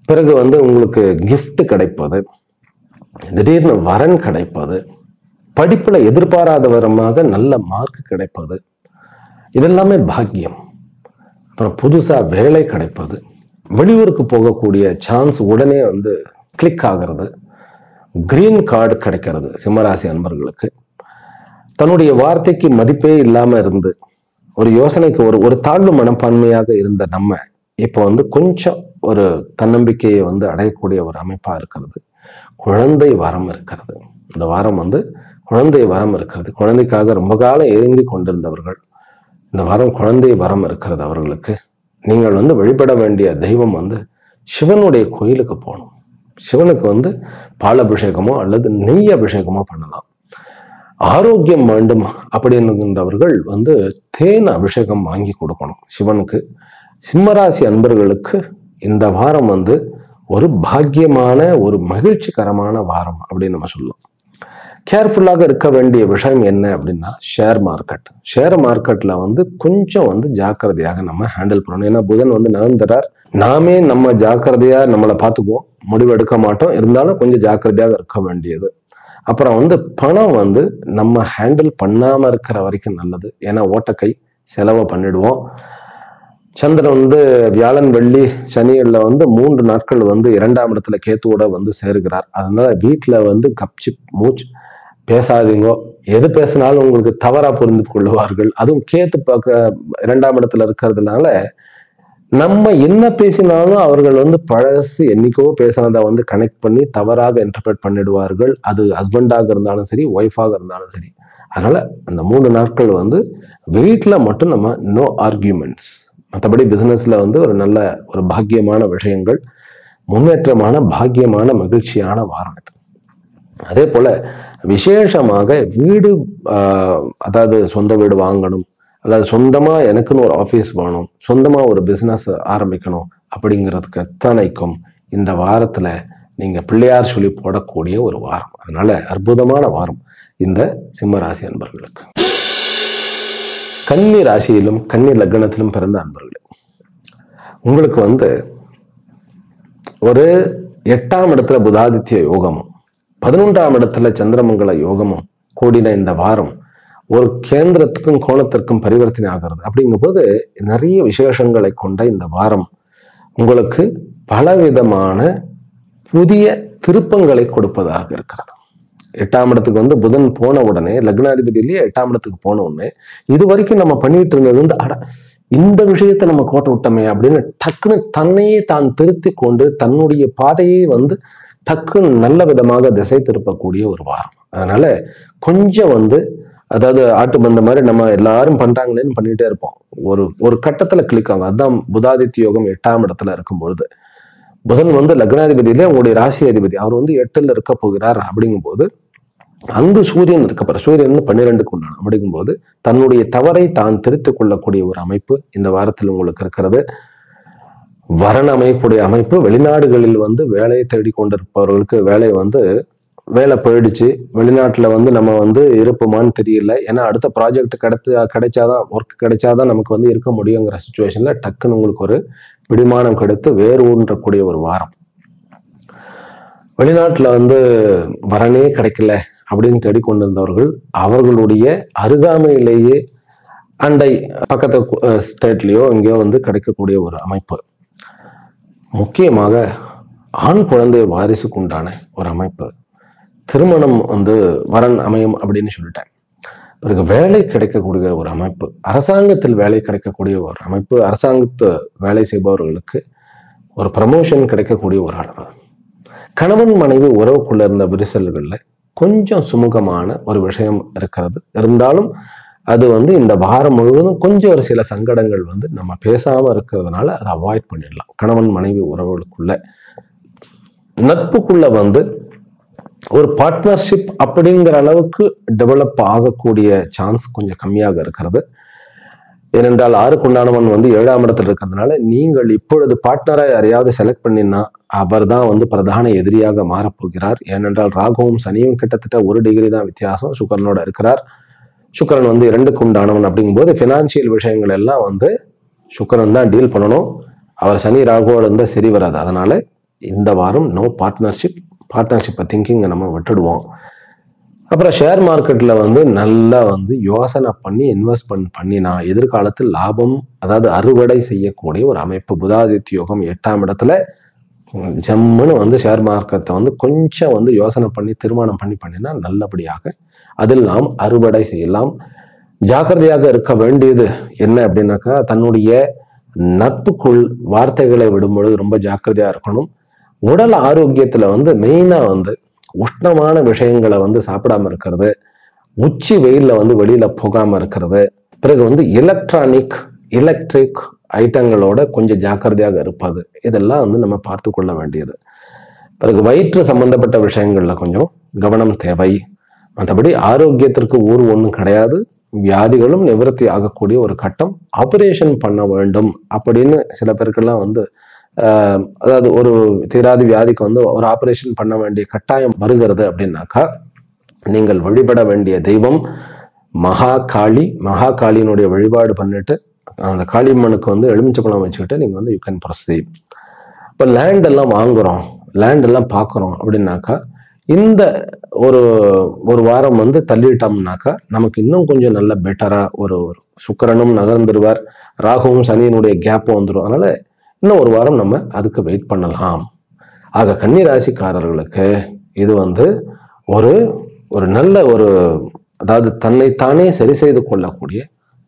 பிறகு வந்து உங்களுக்கு கிஃப்ட் கிடைப்பது, திடீர்னு வரன் கிடைப்பது, படிப்புல எதிர்பாராத விதமாக நல்ல மார்க் கிடைப்பது, இதெல்லாமே பாக்கியம். அப்புறம் புதுசா வேலை கிடைப்பது, வெளியூருக்கு போகக்கூடிய சான்ஸ் உடனே வந்து கிளிக் ஆகிறது, கிரீன் கார்டு கிடைக்கிறது. சிம்மராசி அன்பர்களுக்கு தன்னுடைய வார்த்தைக்கு மதிப்பே இல்லாம இருந்து ஒரு யோசனைக்கு ஒரு தாழ்வு மனப்பான்மையாக இருந்த நம்ம இப்போ வந்து கொஞ்சம் ஒரு தன்னம்பிக்கையை வந்து அடையக்கூடிய ஒரு அமைப்பா இருக்கிறது. குழந்தை வரம் இருக்கிறது. இந்த வாரம் வந்து குழந்தை வரம் இருக்கிறது. குழந்தைக்காக ரொம்ப காலம் ஏங்கி கொண்டிருந்தவர்கள், இந்த வாரம் குழந்தை வரம் இருக்கிறது அவர்களுக்கு. நீங்கள் வந்து வழிபட வேண்டிய தெய்வம் வந்து சிவனுடைய கோயிலுக்கு போகணும். சிவனுக்கு வந்து பால் அபிஷேகமோ அல்லது நெய் அபிஷேகமோ பண்ணலாம். ஆரோக்கியம் வேண்டும் அப்படின்றவர்கள் வந்து தேன் அபிஷேகம் வாங்கி கொடுக்கணும் சிவனுக்கு. சிம்மராசி அன்பர்களுக்கு இந்த வாரம் வந்து ஒரு பாக்கியமான ஒரு மகிழ்ச்சிகரமான வாரம் அப்படின்னு நம்ம சொல்லலாம். கேர்ஃபுல்லாக இருக்க வேண்டிய விஷயம் என்ன அப்படின்னா ஷேர் மார்க்கெட். ஷேர் மார்க்கெட்ல வந்து கொஞ்சம் வந்து ஜாக்கிரதையாக நம்ம ஹேண்டில் பண்ணணும். ஏன்னா புதன் வந்து நகர்ந்துறார். நாமே நம்ம ஜாக்கிரதையா நம்மளை பார்த்துக்குவோம், முடிவெடுக்க மாட்டோம், இருந்தாலும் கொஞ்சம் ஜாக்கிரதையாக இருக்க வேண்டியது. அப்புறம் வந்து பணம் வந்து நம்ம ஹேண்டில் பண்ணாம இருக்கிற வரைக்கும் நல்லது. ஏன்னா ஓட்டக்கை செலவை பண்ணிடுவோம். சந்திரன் வந்து வியாழன் வெள்ளி சனிகள்ல வந்து 3 நாட்கள் வந்து 2ஆம் இடத்துல கேத்துவோட வந்து சேருகிறார். அதனால வீட்டுல வந்து கப்சி மூச்சு பேசாதீங்கோ. எது பேசினாலும் உங்களுக்கு தவறா புரிந்து கொள்ளுவார்கள். அதுவும் கேத்து பார்க்க 2ஆம் இடத்துல இருக்கிறதுனால நம்ம என்ன பேசினாலும் அவர்கள் வந்து பழசு என்னைக்கோ பேசினதை வந்து கனெக்ட் பண்ணி தவறாக இன்டர்பிரேட் பண்ணிடுவார்கள். அது ஹஸ்பண்டாக இருந்தாலும் சரி, ஒய்ஃபாக இருந்தாலும் சரி. அதனால அந்த 3 நாட்கள் வந்து வீட்டுல மட்டும் நம்ம நோ ஆர்கியூமெண்ட்ஸ். மற்றபடி பிசினஸ்ல வந்து ஒரு நல்ல ஒரு பாக்கியமான விஷயங்கள், முன்னேற்றமான பாக்கியமான மகிழ்ச்சியான வாரம் இது. அதே போல விசேஷமாக வீடு, அதாவது சொந்த வீடு வாங்கணும், அதாவது சொந்தமா எனக்குன்னு ஒரு ஆஃபீஸ் வேணும், சொந்தமா ஒரு பிசினஸ் ஆரம்பிக்கணும் அப்படிங்கிறதுக்கு அத்தனைக்கும் இந்த வாரத்துல நீங்க பிள்ளையார் சொல்லி போடக்கூடிய ஒரு வாரம். அதனால அற்புதமான வாரம் இந்த சிம்ம ராசி அன்பர்களுக்கு. கன்னி ராசியிலும் கன்னி லக்னத்திலும் பிறந்த அன்பர்களே, உங்களுக்கு வந்து ஒரு 8ஆம் இடத்துல புதாதித்ய யோகமும் 11ஆம் இடத்துல சந்திரமங்கல யோகமும் கூடின இந்த வாரம் ஒரு கேந்திரத்துக்கும் கோணத்திற்கும் பரிவர்த்தனை ஆகிறது. அப்படிங்கும் போது நிறைய விசேஷங்களை கொண்ட இந்த வாரம் உங்களுக்கு பலவிதமான புதிய திருப்பங்களை கொடுப்பதாக இருக்கிறது. 8ஆம் இடத்துக்கு வந்து புதன் போன உடனே, லக்னாதிபதியிலேயே 8ஆம் இடத்துக்கு போன உடனே இது வரைக்கும் நம்ம பண்ணிட்டு இருந்தது வந்து இந்த விஷயத்தை நம்ம கோட்டை விட்டோமே அப்படின்னு டக்குன்னு தன்னையே தான் திருத்தி கொண்டு தன்னுடைய பாதையை வந்து டக்குன்னு நல்ல விதமாக திசை திருப்பக்கூடிய ஒரு வாரம். அதனால கொஞ்சம் வந்து, அதாவது ஆட்டு பந்த மாதிரி நம்ம எல்லாரும் பண்றாங்களேன்னு பண்ணிட்டே இருப்போம். ஒரு கட்டத்துல கிளிக் ஆகும். அதுதான் புதாதித்ய யோகம் 8ஆம் இடத்துல இருக்கும் பொழுது. புதன் வந்து லக்னாதிபதியிலே உங்களுடைய ராசி அதிபதி, அவர் வந்து 8ல் இருக்க போகிறார். அப்படிங்கும் போது அங்கு சூரியன் இருக்க, சூரியன் 12க்கு உண்டான. அப்படிங்கும் போது தன்னுடைய தவறை தான் திருத்திக் கொள்ளக்கூடிய ஒரு அமைப்பு இந்த வாரத்தில் உங்களுக்கு இருக்கிறது. வரன் அமைப்புடைய அமைப்பு. வெளிநாடுகளில் வந்து வேலையை தேடி கொண்டிருப்பவர்களுக்கு வேலை போயிடுச்சு, வெளிநாட்டுல வந்து நம்ம வந்து இருப்போமான்னு தெரியல. ஏன்னா அடுத்த ப்ராஜெக்ட் கிடைச்சாதான், ஒர்க் கிடைச்சாதான் நமக்கு வந்து இருக்க முடியுங்கிற சுச்சுவேஷன்ல டக்குன்னு உங்களுக்கு ஒரு பிடிமானம் கிடைத்து வேறு ஊன்றக்கூடிய ஒரு வாரம். வெளிநாட்டுல வந்து வரனே கிடைக்கல அப்படின்னு தேடிக்கொண்டிருந்தவர்கள் அவர்களுடைய அருகாமையிலேயே அண்டை பக்கத்து ஸ்டேட்லயோ எங்கேயோ வந்து கிடைக்கக்கூடிய ஒரு அமைப்பு. முக்கியமாக ஆண் குழந்தை வாரிசுக்கு உண்டான ஒரு அமைப்பு. திருமணம் வந்து வரன் அமையும் அப்படின்னு சொல்லிட்டேன். பிறகு வேலை கிடைக்கக்கூடிய ஒரு அமைப்பு, அரசாங்கத்தில் வேலை கிடைக்கக்கூடிய ஒரு அமைப்பு, அரசாங்கத்து வேலை செய்பவர்களுக்கு ஒரு ப்ரமோஷன் கிடைக்கக்கூடிய ஒரு அளவு. கணவன் மனைவி உறவுக்குள்ள இருந்த விரிசல்கள்ல கொஞ்சம் சுமூகமான ஒரு விஷயம் இருக்கிறது. இருந்தாலும் அது வந்து இந்த வாரம் முழுவதும் கொஞ்சம் ஒரு சில சங்கடங்கள் வந்து நம்ம பேசாம இருக்கிறதுனால அதை அவாய்ட் பண்ணிடலாம். கணவன் மனைவி உறவுகளுக்குள்ள, நட்புக்குள்ள வந்து ஒரு பார்ட்னர்ஷிப் அப்படிங்கிற அளவுக்கு டெவலப் ஆகக்கூடிய சான்ஸ் கொஞ்சம் கம்மியாக இருக்கிறது. ஏனென்றால் 6க்கு உண்டானவன் வந்து 7ஆம் இடத்துல இருக்கிறதுனால நீங்கள் இப்பொழுது பார்ட்னரா யாரையாவது செலக்ட் பண்ணினா அவர் தான் வந்து பிரதான எதிரியாக மாறப்போகிறார். ஏனென்றால் ராகுவும் சனியும் கிட்டத்தட்ட 1 டிகிரி தான் வித்தியாசம் சுக்கிரனோட இருக்கிறார். சுக்கிரன் வந்து 2க்கு உண்டானவன். அப்படிங்கும்போது ஃபினான்சியல் விஷயங்கள் எல்லாம் வந்து சுக்கிரன் தான் டீல் பண்ணணும். அவர் சனி ராகுவோட இருந்தால் சரி வராது. அதனால இந்த வாரம் நோ பார்ட்னர்ஷிப்பை திங்கிங்கை நம்ம விட்டுடுவோம். அப்புறம் ஷேர் மார்க்கெட்ல வந்து நல்லா வந்து யோசனை பண்ணி இன்வெஸ்ட்மெண்ட் பண்ணினா எதிர்காலத்தில் லாபம், அதாவது அறுவடை செய்யக்கூடிய ஒரு அமைப்பு. புதாதித்ய யோகம் 8ஆம் இடத்துல ஜம்முன்னு வந்து ஷேர் மார்க்கெட்டை வந்து கொஞ்சம் வந்து யோசனை பண்ணி தீர்மானம் பண்ணினா நல்லபடியாக அதில் நாம் அறுவடை செய்யலாம். ஜாக்கிரதையாக இருக்க வேண்டியது என்ன அப்படின்னாக்கா, தன்னுடைய நட்புக்குள் வார்த்தைகளை விடும்பொழுது ரொம்ப ஜாக்கிரதையா இருக்கணும். உடல் ஆரோக்கியத்துல வந்து மெயினா வந்து உஷ்ணமான விஷயங்களை வந்து சாப்பிடாம இருக்கிறது, உச்சி வெயில்ல வந்து வெளியில போகாம இருக்கிறது, பிறகு வந்து எலக்ட்ரிக் ஐட்டங்களோட கொஞ்சம் ஜாக்கிரதையாக இருப்பது, இதெல்லாம் வந்து நம்ம பார்த்து கொள்ள வேண்டியது. பிறகு வயிற்று சம்பந்தப்பட்ட விஷயங்கள்ல கொஞ்சம் கவனம் தேவை. மற்றபடி ஆரோக்கியத்திற்கு ஊர் ஒன்றும் கிடையாது. வியாதிகளும் நிவர்த்தி ஆகக்கூடிய ஒரு கட்டம். ஆபரேஷன் பண்ண வேண்டும் அப்படின்னு சில பேருக்கெல்லாம் வந்து அதாவது ஒரு தீராத வியாதிக்கு வந்து ஒரு ஆபரேஷன் பண்ண வேண்டிய கட்டாயம் வருகிறது அப்படின்னாக்கா, நீங்கள் வழிபட வேண்டிய தெய்வம் மகாகாளி. மகாகாளியினுடைய வழிபாடு பண்ணிட்டு அந்த காளியம்மனுக்கு வந்து எலுமிச்சப்பழம் வச்சுக்கிட்டு நீங்க வந்து யூ கேன் ப்ரொசீட். இப்போ லேண்ட் எல்லாம் வாங்குறோம், லேண்ட் எல்லாம் பார்க்குறோம் அப்படின்னாக்கா, இந்த ஒரு வாரம் வந்து தள்ளிட்டோம்னாக்கா நமக்கு இன்னும் கொஞ்சம் நல்ல பெட்டரா ஒரு சுக்கிரனும் நகர்ந்துருவார், ராகுவும் சனியினுடைய கேப்பும் வந்துடும். அதனால இன்னும் ஒரு வாரம் நம்ம அதுக்கு வெயிட் பண்ணலாம். ஆக கன்னி ராசிக்காரர்களுக்கு இது வந்து ஒரு நல்ல அதாவது தன்னைத்தானே சரி செய்து கொள்ளக்கூடிய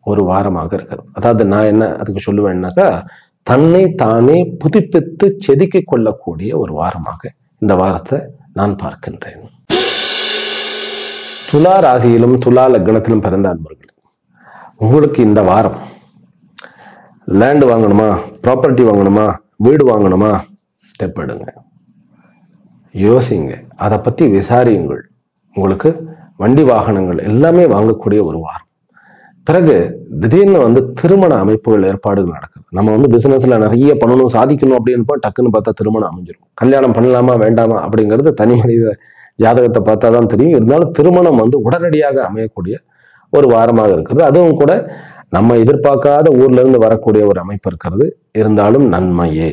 ஒரு வாரமாக இருக்கிறது. அதாவது நான் என்ன அதுக்கு சொல்லுவேன்னாக்கா, தன்னை தானே புதுப்பித்து செதுக்கிக் கொள்ளக்கூடிய ஒரு வாரமாக இந்த வாரத்தை நான் பார்க்கின்றேன். துலா ராசியிலும் துலா லக்னத்திலும் பிறந்த அன்பர்கள், உங்களுக்கு இந்த வாரம் லேண்ட் வாங்கணுமா, ப்ராப்பர்ட்டி வாங்கணுமா, வீடு வாங்கணுமா, ஸ்டெப் எடுங்க, யோசிங்க, அதை பத்தி விசாரியுங்கள். உங்களுக்கு வண்டி வாகனங்கள் எல்லாமே வாங்கக்கூடிய ஒரு வாரம். பிறகு திடீர்னு வந்து திருமண அமைப்புகள் ஏற்பாடுகள் நடக்குது. நம்ம வந்து பிசினஸ்ல நிறைய பண்ணணும், சாதிக்கணும் அப்படின்னு டக்குன்னு பார்த்தா திருமணம் அமைஞ்சிடும். கல்யாணம் பண்ணலாமா வேண்டாமா அப்படிங்கிறது தனி மனித ஜாதகத்தை பார்த்தா தான் தெரியும். இருந்தாலும் திருமணம் வந்து உடனடியாக அமையக்கூடிய ஒரு வாரமாக இருக்கிறது. அதுவும் கூட நம்ம எதிர்பார்க்காத ஊர்ல இருந்து வரக்கூடிய ஒரு அமைப்பு இருக்கிறது. இருந்தாலும் நன்மையே.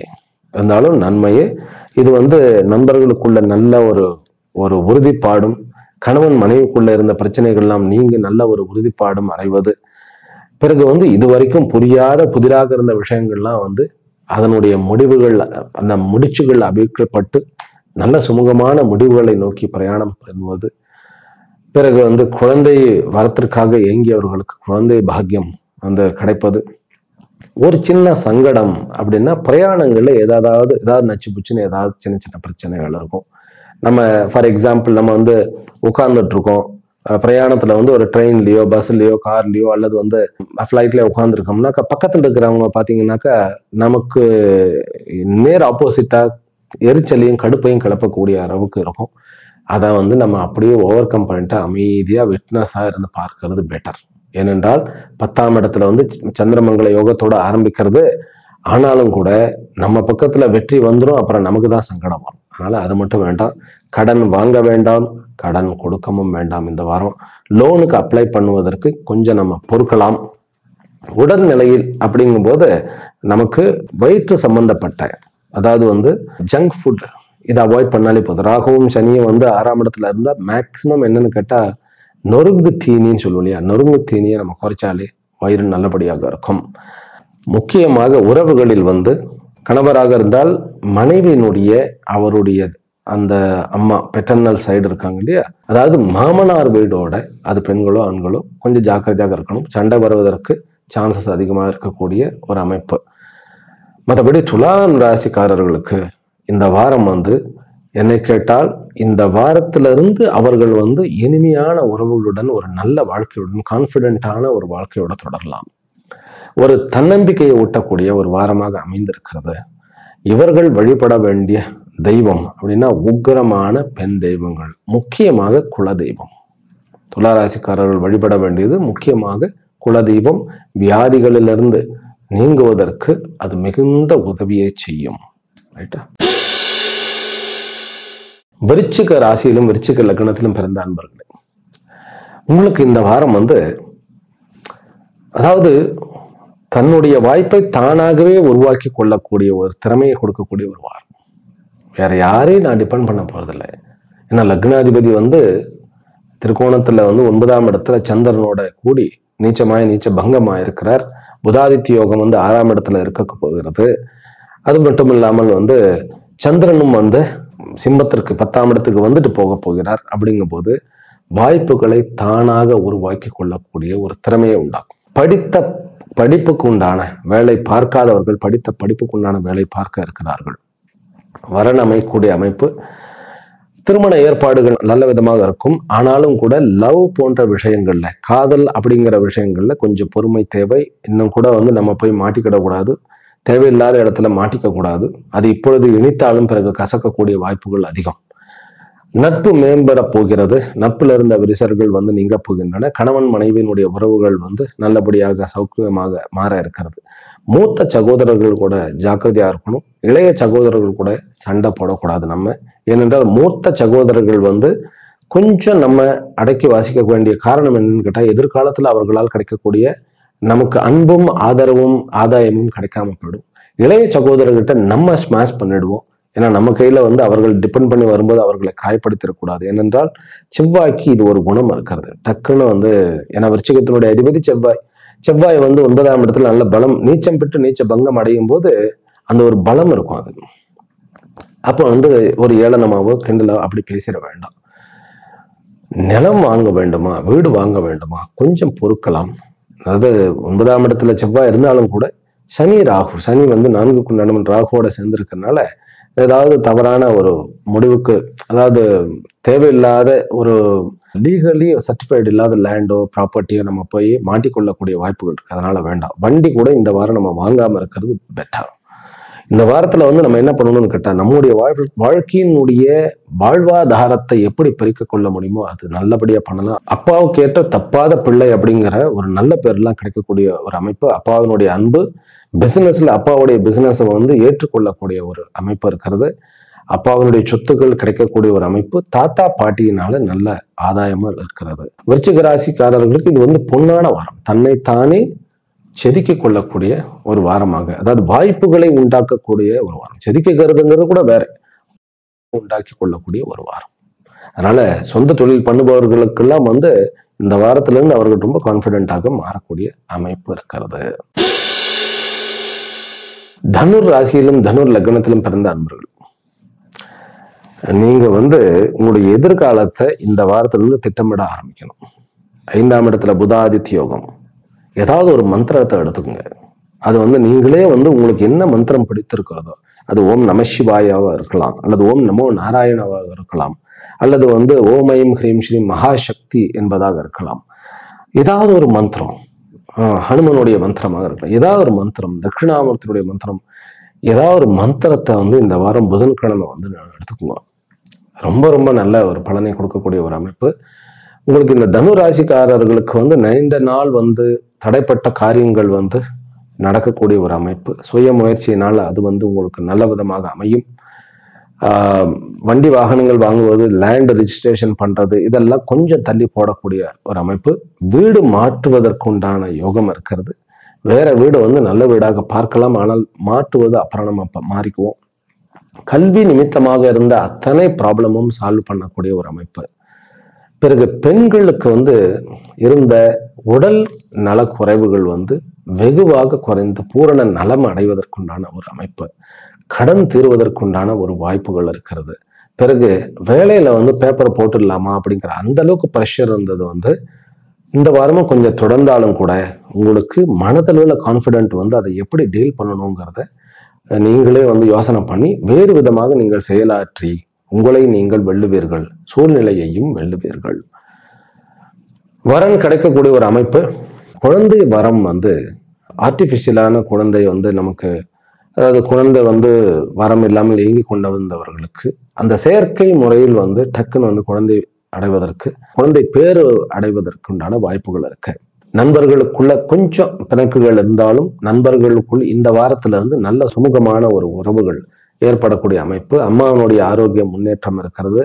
இது வந்து நண்பர்களுக்குள்ள நல்ல ஒரு உறுதிப்பாடும், கணவன் மனைவிக்குள்ள இருந்த பிரச்சனைகள் எல்லாம் நீங்க நல்ல ஒரு உறுதிப்பாடும் அடைவது. பிறகு வந்து இதுவரைக்கும் புரியாத புதிராக இருந்த விஷயங்கள்லாம் வந்து அதனுடைய முடிவுகள், அந்த முடிச்சுகள் அபிக்கப்பட்டு நல்ல சுமூகமான முடிவுகளை நோக்கி பிரயாணம் பண்ணுவது. பிறகு வந்து குழந்தை வரத்திற்காக ஏங்கியவர்களுக்கு குழந்தை பாக்கியம் வந்து கிடைப்பது. ஒரு சின்ன சங்கடம் அப்படின்னா பிரயாணங்கள்ல ஏதாவது நச்சு புச்சுன்னு ஏதாவது சின்ன சின்ன பிரச்சனைகள் இருக்கும். நம்ம ஃபார் எக்ஸாம்பிள் நம்ம வந்து உட்கார்ந்துட்டு இருக்கோம், பிரயாணத்துல வந்து ஒரு ட்ரெயின்லயோ பஸ்லயோ கார்லயோ அல்லது வந்து ஃபிளைட்ல உட்காந்துருக்கோம்னாக்கா, பக்கத்துல இருக்கிறவங்க பாத்தீங்கன்னாக்கா நமக்கு நேர் ஆப்போசிட்டா எரிச்சலையும் கடுப்பையும் கிளப்பக்கூடிய அளவுக்கு இருக்கும். அதை வந்து நம்ம அப்படியே ஓவர் கம் பண்ணிட்டு அமைதியா விட்னஸா இருந்து பார்க்கறது பெட்டர். ஏனென்றால் 10ஆம் இடத்துல வந்து சந்திரமங்கல யோகத்தோட ஆரம்பிக்கிறது. ஆனாலும் கூட நம்ம பக்கத்துல வெற்றி வந்துடும், அப்புறம் நமக்கு தான் சங்கடம் வரும். அதனால அது மட்டும் வேண்டாம். கடன் வாங்க வேண்டாம், கடன் கொடுக்கவும் வேண்டாம். இந்த வாரம் லோனுக்கு அப்ளை பண்ணுவதற்கு கொஞ்சம் நம்ம பொறுக்கலாம். உடல்நிலையில் அப்படிங்கும் போது நமக்கு வயிற்று சம்பந்தப்பட்ட, அதாவது வந்து ஜங்க் ஃபுட், இதை அவாய்ட் பண்ணாலே போதும். ராகுவும் சனியும் வந்து 6ஆம் இடத்துல இருந்தா மேக்சிமம் என்னன்னு கேட்டா நொறுங்கு தீனின்னு சொல்லுவோம் இல்லையா, நொறுங்கு தீனியை நம்ம குறைச்சாலே வயிறு நல்லபடியாக இருக்கும். முக்கியமாக உறவுகளில் வந்து கணவராக இருந்தால் மனைவியினுடைய அவருடைய அந்த அம்மா பெட்டர்னல் சைடு இருக்காங்க இல்லையா, அதாவது மாமனார் வீடோட, அது பெண்களோ ஆண்களோ கொஞ்சம் ஜாக்கிரதையாக இருக்கணும். சண்டை வருவதற்கு சான்சஸ் அதிகமாக இருக்கக்கூடிய ஒரு அமைப்பு. மற்றபடி துலாம் ராசிக்காரர்களுக்கு இந்த வாரம் வந்து என்னை கேட்டால் இந்த வாரத்திலிருந்து அவர்கள் வந்து இனிமையான உறவுகளுடன் ஒரு நல்ல வாழ்க்கையுடன் கான்ஃபிடென்டான ஒரு வாழ்க்கையோட தொடரலாம். ஒரு தன்னம்பிக்கையை ஊட்டக்கூடிய ஒரு வாரமாக அமைந்திருக்கிறது. இவர்கள் வழிபட வேண்டிய தெய்வம் அப்படின்னா உக்கிரமான பெண் தெய்வங்கள், முக்கியமாக குலதெய்வம். துளாராசிக்காரர்கள் வழிபட வேண்டியது முக்கியமாக குலதெய்வம். வியாதிகளிலிருந்து நீங்குவதற்கு அது மிகுந்த உதவியை செய்யும். ரைட்டா? விருச்சிக ராசியிலும் விருச்சிக லக்னத்திலும் பிறந்த அன்பர்களே, உங்களுக்கு இந்த வாரம் வந்து அதாவது தன்னுடைய வாய்ப்பை தானாகவே உருவாக்கி கொள்ளக்கூடிய ஒரு திறமையை கொடுக்கக்கூடிய ஒரு வாரம். வேற யாரையும் நான் டிபெண்ட் பண்ண போறதில்லை. ஏன்னா லக்னாதிபதி வந்து திரிகோணத்துல வந்து 9ஆம் இடத்துல சந்திரனோட கூடி நீச்ச பங்கமா இருக்கிறார். புதாதித்ய யோகம் வந்து 6ஆம் இடத்துல இருக்க போகிறது. அது மட்டும் இல்லாமல் வந்து சந்திரனும் வந்து சிம்மத்திற்கு 10ஆம் இடத்துக்கு வந்துட்டு போக போகிறார். அப்படிங்கும் போது வாய்ப்புகளை தானாக உருவாக்கி கொள்ளக்கூடிய ஒரு திறமையை உண்டாக்கும். படித்த படிப்புக்கு உண்டான வேலை பார்க்காதவர்கள் படித்த படிப்புக்கு உண்டான வேலை பார்க்க இருக்கிறார்கள். வரன் அமைக்கக்கூடிய அமைப்பு, திருமண ஏற்பாடுகள் நல்ல விதமாக இருக்கும். ஆனாலும் கூட லவ் போன்ற விஷயங்கள்ல, காதல் அப்படிங்கிற விஷயங்கள்ல கொஞ்சம் பொறுமை தேவை. இன்னும் கூட வந்து நம்ம போய் மாட்டிக்கிடக்கூடாது. தேவையில்லாத இடத்துல மாட்டிக்க கூடாது. அது இப்பொழுது இனித்தாலும் பிறகு கசக்கக்கூடிய வாய்ப்புகள் அதிகம். நட்பு மேம்பட போகிறது. நட்புல இருந்த விரிசல்கள் வந்து நீங்க போகின்றன. கணவன் மனைவியினுடைய உறவுகள் வந்து நல்லபடியாக சௌக்கியமாக மாற இருக்கிறது. மூத்த சகோதரர்கள் கூட ஜாக்கிரதையா இருக்கணும். இளைய சகோதரர்கள் கூட சண்டை போடக்கூடாது நம்ம. ஏனென்றால் மூத்த சகோதரர்கள் வந்து கொஞ்சம் நம்ம அடக்கி வாசிக்க வேண்டிய காரணம் என்னன்னு கேட்டா, எதிர்காலத்துல அவர்களால் கிடைக்கக்கூடிய நமக்கு அன்பும் ஆதரவும் ஆதாயமும் கிடைக்காம போயிடும். இளைய சகோதரர்கிட்ட நம்ம ஸ்மாஷ் பண்ணிடுவோம். ஏன்னா நம்ம கையில வந்து அவர்கள் டிபெண்ட் பண்ணி வரும்போது அவர்களை காயப்படுத்திடக்கூடாது. ஏனென்றால் செவ்வாய்க்கு இது ஒரு குணம் இருக்கிறது. டக்குன்னு வந்து, ஏன்னா விருச்சிகத்தினுடைய அதிபதி செவ்வாய். செவ்வாய் வந்து 9ஆம் இடத்துல நல்ல பலம், நீச்சம் பெற்று நீச்ச பங்கம் அடையும் போது அந்த ஒரு பலம் இருக்கும். அது அப்போ வந்து ஒரு ஏளனமாவோ கிண்டலோ அப்படி பேசிட வேண்டாம். நிலம் வாங்க வேண்டுமா, வீடு வாங்க வேண்டுமா, கொஞ்சம் பொறுக்கலாம். அதாவது 9ஆம் இடத்துல செவ்வாய் இருந்தாலும் கூட சனி ராகு, சனி வந்து 4க்கு நடுவன் ராகுவோட சேர்ந்திருக்கிறதுனால ஏதாவது தவறான ஒரு முடிவுக்கு, அதாவது தேவையில்லாத ஒரு லீகலி சர்டிஃபைடு இல்லாத லேண்டோ ப்ராப்பர்ட்டியோ நம்ம போய் மாட்டிக்கொள்ளக்கூடிய வாய்ப்புகள் இருக்கு. அதனால வேண்டாம். வண்டி கூட இந்த வாரம் நம்ம வாங்காம இருக்கிறது பெட்டர். இந்த வாரத்துல வந்து நம்ம என்ன பண்ணணும்னு கேட்டா, நம்முடைய வாழ்க்கையினுடைய வாழ்வாதாரத்தை எப்படி பெருக்கிக் கொள்ள முடியுமோ அது நல்லபடியா பண்ணலாம். அப்பாவுக்கு ஏற்ற தப்பாத பிள்ளை அப்படிங்கிற ஒரு நல்ல பேர்லாம் கிடைக்கக்கூடிய ஒரு அமைப்பு, அப்பாவினுடைய அன்பு, பிசினஸ்ல அப்பாவுடைய பிசினஸை வந்து ஏற்றுக்கொள்ளக்கூடிய ஒரு அமைப்பு இருக்கிறது. அப்பாவினுடைய சொத்துக்கள் கிடைக்கக்கூடிய ஒரு அமைப்பு, தாத்தா பாட்டியினால நல்ல ஆதாயமா இருக்கிறது. விருச்சிக ராசிக்காரர்களுக்கு இது வந்து பொன்னான வாரம். தன்னைத்தானே செதுக்கிக் கொள்ளக்கூடிய ஒரு வாரமாக, அதாவது வாய்ப்புகளை உண்டாக்கக்கூடிய ஒரு வாரம். செதுக்கிக்கிறதுங்கிறது கூட வேற, உண்டாக்கி கொள்ளக்கூடிய ஒரு வாரம். அதனால சொந்த தொழில் பண்ணுபவர்களுக்கெல்லாம் வந்து இந்த வாரத்துல இருந்து அவர்கள் ரொம்ப கான்பிடென்டாக மாறக்கூடிய அமைப்பு இருக்கிறது. தனுர் ராசியிலும் தனுர் லக்னத்திலும் பிறந்த அன்பர்கள், நீங்க வந்து உங்களுடைய எதிர்காலத்தை இந்த வாரத்திலிருந்து திட்டமிட ஆரம்பிக்கணும். 5ஆம் இடத்துல புதாதித்ய யோகம். ஏதாவது ஒரு மந்திரத்தை எடுத்துக்கோங்க. அது வந்து நீங்களே வந்து உங்களுக்கு என்ன மந்திரம் பிடித்திருக்கிறதோ, அது ஓம் நம சிவாயாவா இருக்கலாம், அல்லது ஓம் நமோ நாராயணவாக இருக்கலாம், அல்லது வந்து ஓம் ஐம் ஹ்ரீம் ஸ்ரீ மகாசக்தி என்பதாக இருக்கலாம். ஏதாவது ஒரு மந்திரம், ஹனுமனுடைய மந்திரமாக இருக்கலாம், ஏதாவது ஒரு மந்திரம், தட்சிணாமூர்த்தியுடைய மந்திரம், ஏதாவது ஒரு மந்திரத்தை வந்து இந்த வாரம் புதன்கிழமை வந்து எடுத்துக்கோங்க. ரொம்ப ரொம்ப நல்ல ஒரு பலனை கொடுக்கக்கூடிய ஒரு அமைப்பு. உங்களுக்கு இந்த தனு ராசிக்காரர்களுக்கு வந்து நீண்ட நாள் வந்து தடைப்பட்ட காரியங்கள் வந்து நடக்கக்கூடிய ஒரு அமைப்பு. சுய முயற்சியினால் அது வந்து உங்களுக்கு நல்ல விதமாக அமையும். வண்டி வாகனங்கள் வாங்குவது, லேண்ட் ரிஜிஸ்ட்ரேஷன் பண்றது, இதெல்லாம் கொஞ்சம் தள்ளி போடக்கூடிய ஒரு அமைப்பு. வீடு மாற்றுவதற்குண்டான யோகம் இருக்கிறது. வேற வீடு வந்து நல்ல வீடாக பார்க்கலாம், ஆனால் மாற்றுவது அப்புறம் நம்ம மாறிக்குவோம். கல்வி நிமித்தமாக இருந்த அத்தனை ப்ராப்ளமும் சால்வ் பண்ணக்கூடிய ஒரு அமைப்பு. பிறகு பெண்களுக்கு வந்து இருந்த உடல் நலக்குறைவுகள் வந்து வெகுவாக குறைந்து பூரண நலம் அடைவதற்குண்டான ஒரு அமைப்பு, கடன் தீர்வதற்குண்டான ஒரு வாய்ப்புகள் இருக்கிறது. பிறகு வேலையில வந்து பேப்பரை போட்டுடலாமா அப்படிங்கிற அந்த அளவுக்கு ப்ரெஷர் இருந்தது வந்து இந்த வாரமும் கொஞ்சம் தொடர்ந்தாலும் கூட உங்களுக்கு மனதளவில் கான்ஃபிடென்ட் வந்து அதை எப்படி டீல் பண்ணணுங்கிறத நீங்களே வந்து யோசனை பண்ணி வேறு விதமாக நீங்கள் செயலாற்றி உங்களை நீங்கள் வெல்லுவீர்கள், சூழ்நிலையையும் வெல்லுவீர்கள். வரன் கிடைக்கக்கூடிய ஒரு அமைப்பு. குழந்தை வரம் வந்து ஆர்டிஃபிஷியலான குழந்தை வந்து நமக்கு, அதாவது குழந்தை வந்து வரம் இல்லாமல் ஏங்கி கொண்டு வந்தவர்களுக்கு அந்த செயற்கை முறையில் வந்து டக்குன்னு வந்து குழந்தை அடைவதற்கு, குழந்தை பேரு அடைவதற்குண்டான வாய்ப்புகள் இருக்கு. நண்பர்களுக்குள்ள கொஞ்சம் பிணக்குகள் இருந்தாலும் நண்பர்களுக்குள் இந்த வாரத்துல இருந்து நல்ல சுமூகமான ஒரு உறவுகள் ஏற்படக்கூடிய அமைப்பு. அம்மாவனுடைய ஆரோக்கியம் முன்னேற்றம் இருக்கிறது.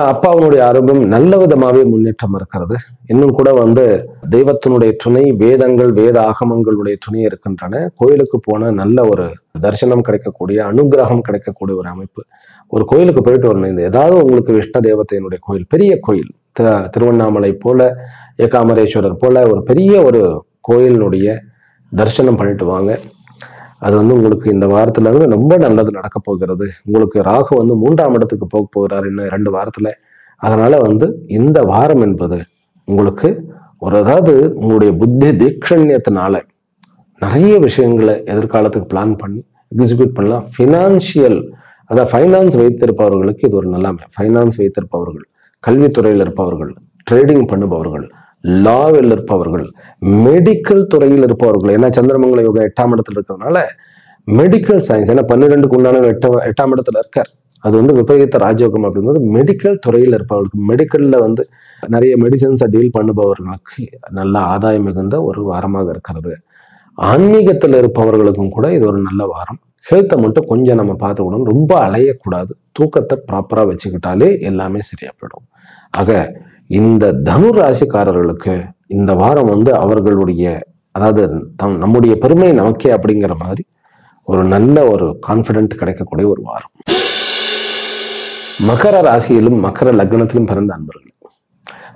அப்பாவனுடைய ஆரோக்கியம் நல்ல விதமாகவே முன்னேற்றம் இருக்கிறது. இன்னும் கூட வந்து தெய்வத்தினுடைய துணை, வேதங்கள் வேத ஆகமங்களுடைய துணை இருக்கின்றன. கோயிலுக்கு போன நல்ல ஒரு தரிசனம் கிடைக்கக்கூடிய, அனுகிரகம் கிடைக்கக்கூடிய ஒரு அமைப்பு. ஒரு கோயிலுக்கு போயிட்டு வரணும். இந்த ஏதாவது உங்களுக்கு இஷ்ட தேவத்தையினுடைய கோயில், பெரிய கோயில், திருவண்ணாமலை போல, ஏகாம்பரேஸ்வரர் போல ஒரு பெரிய ஒரு கோயிலினுடைய தரிசனம் பண்ணிட்டு வாங்க. அது வந்து உங்களுக்கு இந்த வாரத்துல இருந்து ரொம்ப நல்லது நடக்க போகிறது. உங்களுக்கு ராகு வந்து 3ஆம் இடத்துக்கு போக போகிறார் இன்னும் 2 வாரத்துல. அதனால வந்து இந்த வாரம் என்பது உங்களுக்கு ஒரு, அதாவது உங்களுடைய புத்தி தீக்ஷண்யத்தினால நிறைய விஷயங்களை எதிர்காலத்துக்கு பிளான் பண்ணி எக்ஸிக்யூட் பண்ணலாம். ஃபினான்ஷியல், அதாவது ஃபைனான்ஸ் வைத்திருப்பவர்களுக்கு இது ஒரு நல்லாமை. ஃபைனான்ஸ் வைத்திருப்பவர்கள், கல்வித்துறையில் இருப்பவர்கள், ட்ரேடிங் பண்ணுபவர்கள், லாவில் இருப்பவர்கள், மெடிக்கல் துறையில் இருப்பவர்கள், ஏன்னா சந்திரமங்கல யோகம் 8ஆம் இடத்துல இருக்கிறதுனால மெடிக்கல் சயின்ஸ், ஏன்னா 12க்கு உண்டான 8ஆம் இடத்துல இருக்கார். அது வந்து விபரீத ராஜயோகம் அப்படிங்கிறது மெடிக்கல் துறையில் இருப்பவர்களுக்கு, மெடிக்கல்ல வந்து நிறைய மெடிசன்ஸை டீல் பண்ணுபவர்களுக்கு நல்ல ஆதாயம் மிகுந்த ஒரு வாரமாக இருக்கிறது. ஆன்மீகத்தில் இருப்பவர்களுக்கும் கூட இது ஒரு நல்ல வாரம். ஹெல்த்தை மட்டும் கொஞ்சம் நம்ம பார்த்துக்கணும், ரொம்ப அலையக்கூடாது, தூக்கத்தை ப்ராப்பரா வச்சுக்கிட்டாலே எல்லாமே சரியா போயிடும். ஆக இந்த தனு ராசிக்காரர்களுக்கு இந்த வாரம் வந்து அவர்களுடைய, அதாவது நம்முடைய பெருமை நமக்கே அப்படிங்கிற மாதிரி ஒரு நல்ல ஒரு கான்ஃபிடென்ட் கிடைக்கக்கூடிய ஒரு வாரம். மகர ராசியிலும் மகர லக்னத்திலும் பிறந்த அன்பர்கள்,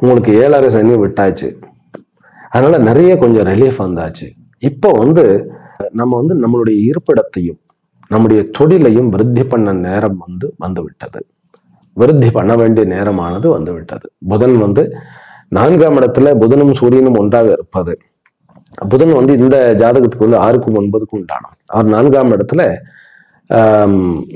உங்களுக்கு 7.5 சனி விட்டாச்சு, அதனால நிறைய கொஞ்சம் ரிலீஃப் வந்தாச்சு. இப்போ வந்து நம்ம வந்து நம்மளுடைய இருப்பிடத்தையும் நம்முடைய தொழிலையும் விருத்தி பண்ண நேரம் வந்து விட்டது. விருத்தி பண்ண வேண்டிய நேரமானது வந்து விட்டது. புதன் வந்து 4ஆம் இடத்துல, புதனும் சூரியனும் ஒன்றாக இருப்பது. புதன் வந்து இந்த ஜாதகத்துக்கு வந்து 6க்கும் 9க்கும் உண்டானவன். அவர் 4ஆம் இடத்துல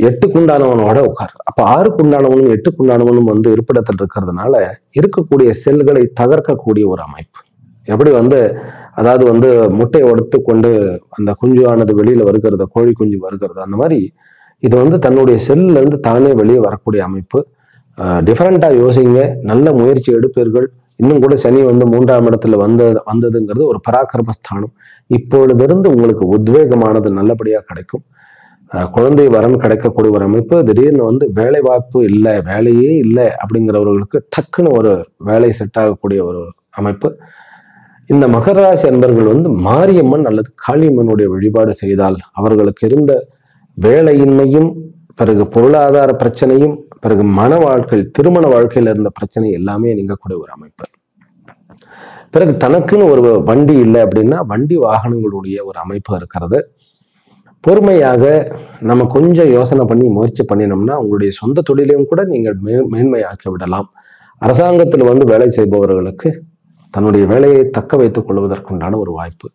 8க்கு உண்டானவனோட உட்கார். அப்ப 6க்கு உண்டானவனும் 8க்கு உண்டானவனும் வந்து இருப்பிடத்தில் இருக்கிறதுனால இருக்கக்கூடிய செல்களை தகர்க்கக்கூடிய ஒரு அமைப்பு. எப்படி வந்து, அதாவது வந்து முட்டையை உடைத்து கொண்டு அந்த குஞ்சு ஆனது வெளியில வருகிறது, கோழி குஞ்சு வருகிறது, அந்த மாதிரி இது வந்து தன்னுடைய செல்ல இருந்து தானே வெளியே வரக்கூடிய அமைப்பு. டிஃபரெண்டா யோசிங்க, நல்ல முயற்சி எடுப்பீர்கள். இன்னும் கூட சனி வந்து 3ஆம் இடத்துல வந்ததுங்கிறது ஒரு பராக்கிரமஸ்தானம். இப்பொழுதிருந்து உங்களுக்கு உத்வேகமானது நல்லபடியா கிடைக்கும். குழந்தை வரன் கிடைக்கக்கூடிய ஒரு அமைப்பு. திடீர்னு வந்து வேலை வாய்ப்பு இல்லை, வேலையே இல்லை அப்படிங்கிறவர்களுக்கு டக்குன்னு ஒரு வேலை செட் ஆகக்கூடிய ஒரு அமைப்பு. இந்த மகர ராசி அன்பர்கள் வந்து மாரியம்மன் அல்லது காளியம்மனுடைய வழிபாடு செய்தால் அவர்களுக்கு இருந்த வேலையின்மையும், பிறகு பொருளாதார பிரச்சனையும், பிறகு மன வாழ்க்கை, திருமண வாழ்க்கையில இருந்த பிரச்சனை எல்லாமே நீங்கக்கூடிய ஒரு அமைப்பு. பிறகு தனக்குன்னு ஒரு வண்டி இல்லை அப்படின்னா வண்டி வாகனங்களுடைய ஒரு அமைப்பு இருக்கிறது. பொறுமையாக நம்ம கொஞ்சம் யோசனை பண்ணி முயற்சி பண்ணினோம்னா உங்களுடைய சொந்த தொழிலையும் கூட நீங்கள் மேன்மையாக்கி விடலாம். அரசாங்கத்தில் வந்து வேலை செய்பவர்களுக்கு தன்னுடைய வேலையை தக்க வைத்துக் கொள்வதற்குண்டான ஒரு வாய்ப்பு.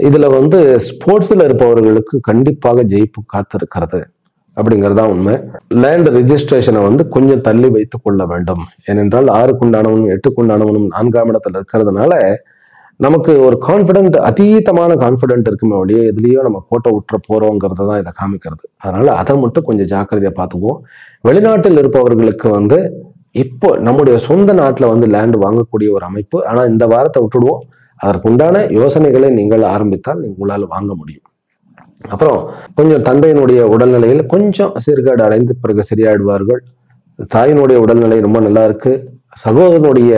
இதுல வந்து ஸ்போர்ட்ஸ்ல இருப்பவர்களுக்கு கண்டிப்பாக ஜெயிப்பு காத்திருக்கிறது அப்படிங்கிறதா உண்மை. லேண்ட் ரிஜிஸ்ட்ரேஷனை வந்து கொஞ்சம் தள்ளி வைத்துக் கொள்ள வேண்டும். ஏனென்றால் 6க்கு உண்டானவனும் 8க்கு உண்டானவனும் 4ஆம் இடத்துல இருக்கிறதுனால நமக்கு ஒரு கான்ஃபிடென்ட், அதீதமான கான்ஃபிடென்ட் இருக்குமே ஒழிய எதுலேயோ நம்ம கோட்டை விட்டுற போறோங்கிறது தான் இதை காமிக்கிறது. அதனால அதை மட்டும் கொஞ்சம் ஜாக்கிரதையா பார்த்துக்குவோம். வெளிநாட்டில் இருப்பவர்களுக்கு வந்து இப்போ நம்முடைய சொந்த நாட்டில் வந்து லேண்ட் வாங்கக்கூடிய ஒரு அமைப்பு. ஆனா இந்த வாரத்தை விட்டுடுவோம். அதற்குண்டான யோசனைகளை நீங்கள் ஆரம்பித்தால் உங்களால் வாங்க முடியும். அப்புறம் கொஞ்சம் தந்தையினுடைய உடல்நிலையில் கொஞ்சம் சீர்கேடு அடைந்து பிறகு சரியாயிடுவார்கள். தாயினுடைய உடல்நிலை ரொம்ப நல்லா இருக்கு. சகோதரனுடைய